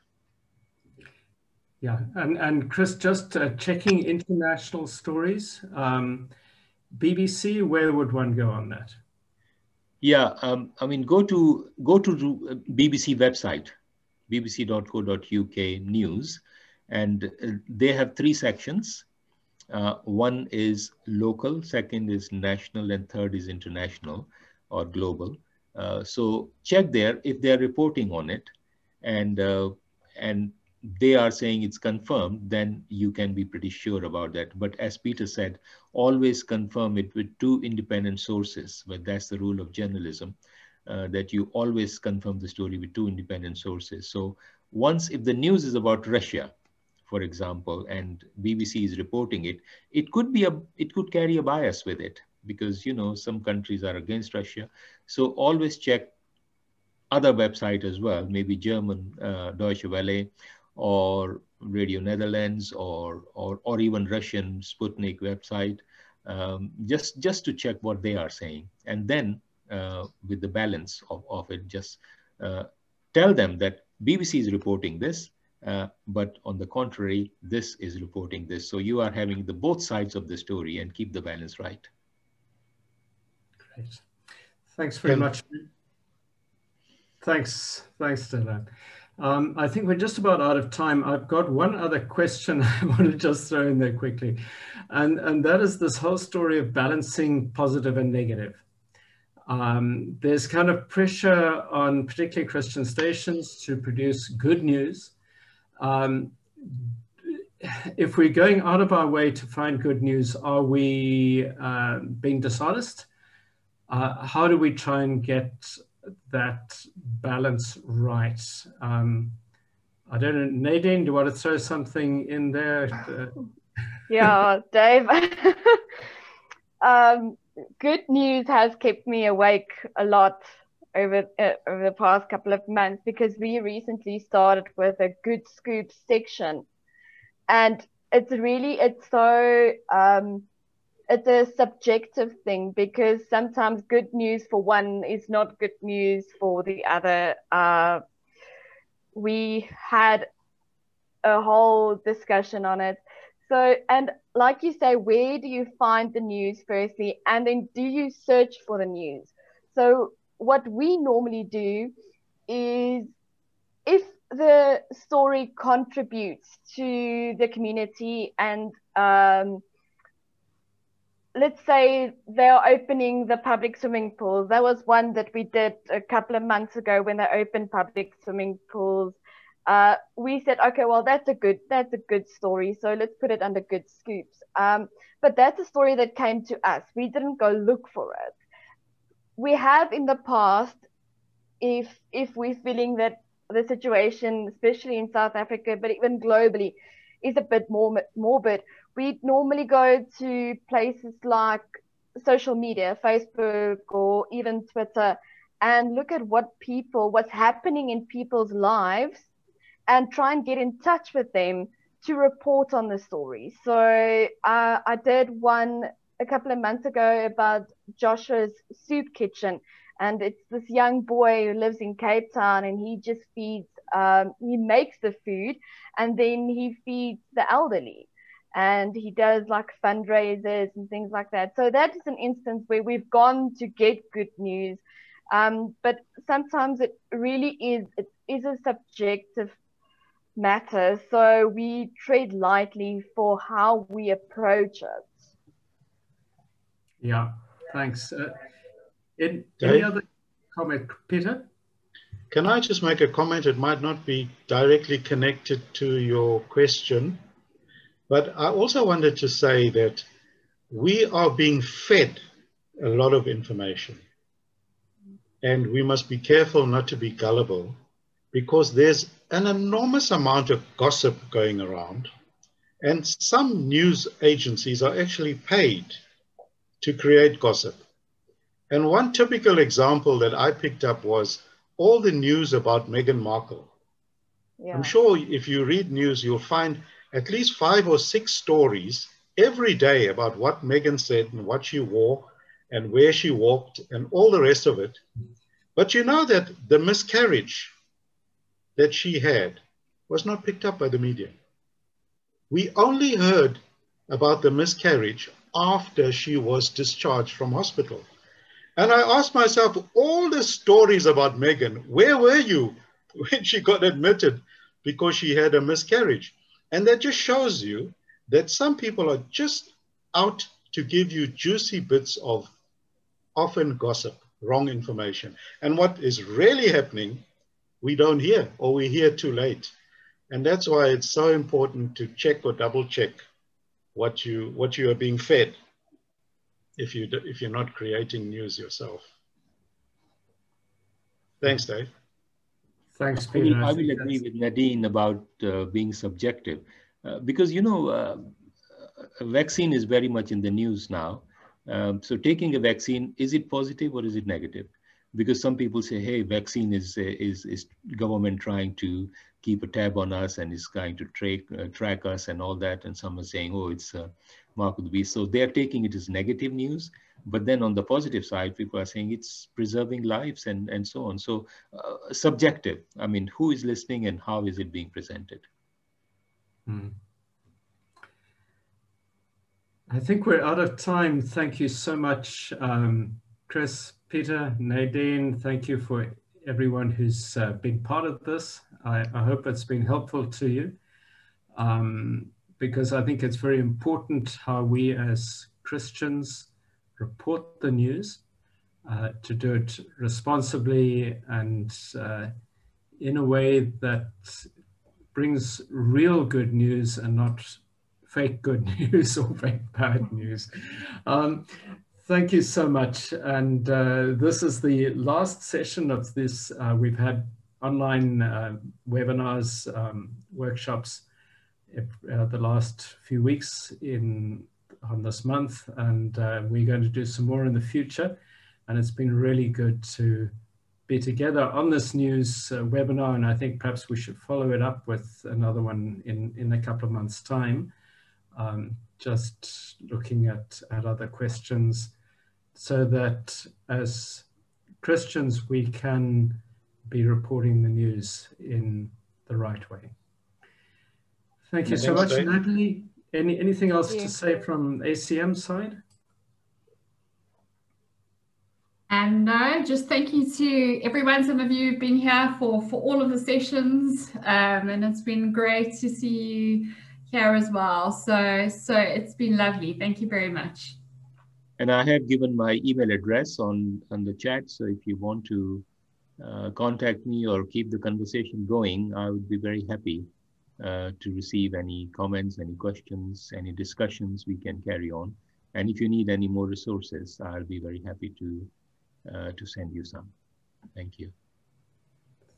Speaker 1: Yeah, and Chris, just checking international stories. BBC, where would one go on that?
Speaker 7: Yeah, I mean, go to BBC website. bbc.co.uk news, and they have 3 sections. One is local, second is national, and third is international or global. So check there if they're reporting on it, and they are saying it's confirmed, then you can be pretty sure about that. But as Peter said, always confirm it with 2 independent sources. But that's the rule of journalism, that you always confirm the story with 2 independent sources. So once, if the news is about Russia, for example, and BBC is reporting it, it could carry a bias with it, because, you know, some countries are against Russia. So always check other website as well, maybe German Deutsche Welle, or Radio Netherlands, or even Russian Sputnik website, just to check what they are saying. And then with the balance of it, just tell them that BBC is reporting this, but on the contrary, this is reporting this. So you are having the both sides of the story and keep the balance right.
Speaker 1: Great. Thanks very much. Thanks, Dylan. I think we're just about out of time. I've got one other question I want to just throw in there quickly. And that is this whole story of balancing positive and negative. There's kind of pressure on particularly Christian stations to produce good news. If we're going out of our way to find good news, are we being dishonest? How do we try and get that balance right? I don't know, Nadine, do you want to throw something in there?
Speaker 4: Yeah, Dave. Good news has kept me awake a lot over the past couple of months, because we recently started with a Good Scoop section, and it's a subjective thing, because sometimes good news for one is not good news for the other. We had a whole discussion on it. So, and like you say, where do you find the news firstly, and then do you search for the news? So what we normally do is, if the story contributes to the community, and let's say they're opening the public swimming pools. That was one that we did a couple of months ago when they opened public swimming pools. We said, okay, well, that's a good story, so let's put it under Good Scoops. But that's a story that came to us. We didn't go look for it. We have in the past, if we're feeling that the situation, especially in South Africa, but even globally, is a bit more morbid, we normally go to places like social media, Facebook or even Twitter, and look at what's happening in people's lives, and try and get in touch with them to report on the story. So I did one a couple of months ago about Joshua's soup kitchen, and it's this young boy who lives in Cape Town, and he just feeds, he makes the food, and then he feeds the elderly, and he does like fundraisers and things like that. So that is an instance where we've gone to get good news, but sometimes it is a subjective matter, so we tread lightly for how we approach it.
Speaker 1: Yeah, thanks. Any other comment, Peter?
Speaker 3: Can I just make a comment? It might not be directly connected to your question, but I also wanted to say that we are being fed a lot of information, and we must be careful not to be gullible, because there's an enormous amount of gossip going around, and some news agencies are actually paid to create gossip. And one typical example that I picked up was all the news about Meghan Markle. Yeah. I'm sure if you read news, you'll find at least 5 or 6 stories every day about what Meghan said and what she wore and where she walked and all the rest of it. But you know that the miscarriage that she had was not picked up by the media. We only heard about the miscarriage after she was discharged from hospital. And I asked myself, all the stories about Meghan, where were you when she got admitted because she had a miscarriage. And that just shows you that some people are just out to give you juicy bits of often gossip, wrong information. And what is really happening, we don't hear, or we hear too late. And that's why it's so important to check or double check what you are being fed if you're not creating news yourself. Thanks, Dave.
Speaker 1: Thanks, Peter.
Speaker 7: I will agree with Nadine about being subjective, because, you know, a vaccine is very much in the news now. So taking a vaccine, is it positive or is it negative? Because some people say, hey, vaccine is government trying to keep a tab on us and is trying to track us and all that. And some are saying, oh, it's a mark of the beast. So they're taking it as negative news. But then on the positive side, people are saying it's preserving lives and so on. So subjective. I mean, who is listening and how is it being presented?
Speaker 1: I think we're out of time. Thank you so much, Chris, Peter, Nadine. Thank you for everyone who's been part of this. I hope it's been helpful to you, because I think it's very important how we as Christians report the news, to do it responsibly and in a way that brings real good news and not fake good news or fake bad news. Thank you so much. And this is the last session of this. We've had online webinars, workshops the last few weeks on this month, and we're going to do some more in the future. And it's been really good to be together on this news webinar, and I think perhaps we should follow it up with another one in a couple of months' time. Just looking at other questions, so that as Christians we can be reporting the news in the right way. Thank you so much, Natalie. Anything else to say from ACM side?
Speaker 21: And no, just thank you to everyone. Some of you have been here for all of the sessions, and it's been great to see you here as well. So it's been lovely. Thank you very much.
Speaker 7: And I have given my email address on the chat. So if you want to contact me or keep the conversation going, I would be very happy to receive any comments, any questions, any discussions we can carry on. And if you need any more resources, I'll be very happy to send you some. Thank you.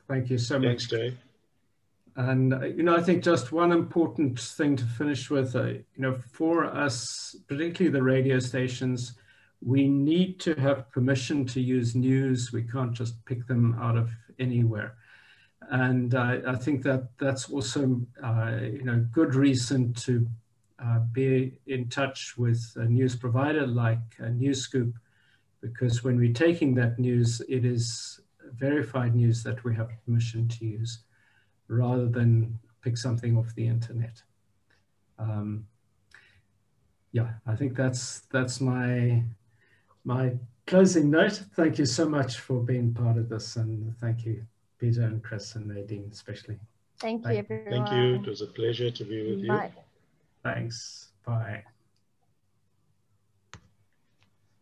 Speaker 1: Thank you so much.
Speaker 3: Thanks, Dave.
Speaker 1: And, you know, I think just one important thing to finish with, you know, for us, particularly the radio stations, we need to have permission to use news. We can't just pick them out of anywhere. And I think that that's also, you know, good reason to be in touch with a news provider like NewsScoop, because when we're taking that news, it is verified news that we have permission to use, rather than pick something off the internet. Yeah, I think that's my closing note. Thank you so much for being part of this, and thank you, Peter and Chris and Nadine especially.
Speaker 4: Thank you, everyone.
Speaker 3: Thank you. It was a pleasure to be with you.
Speaker 4: Bye.
Speaker 1: Thanks. Bye.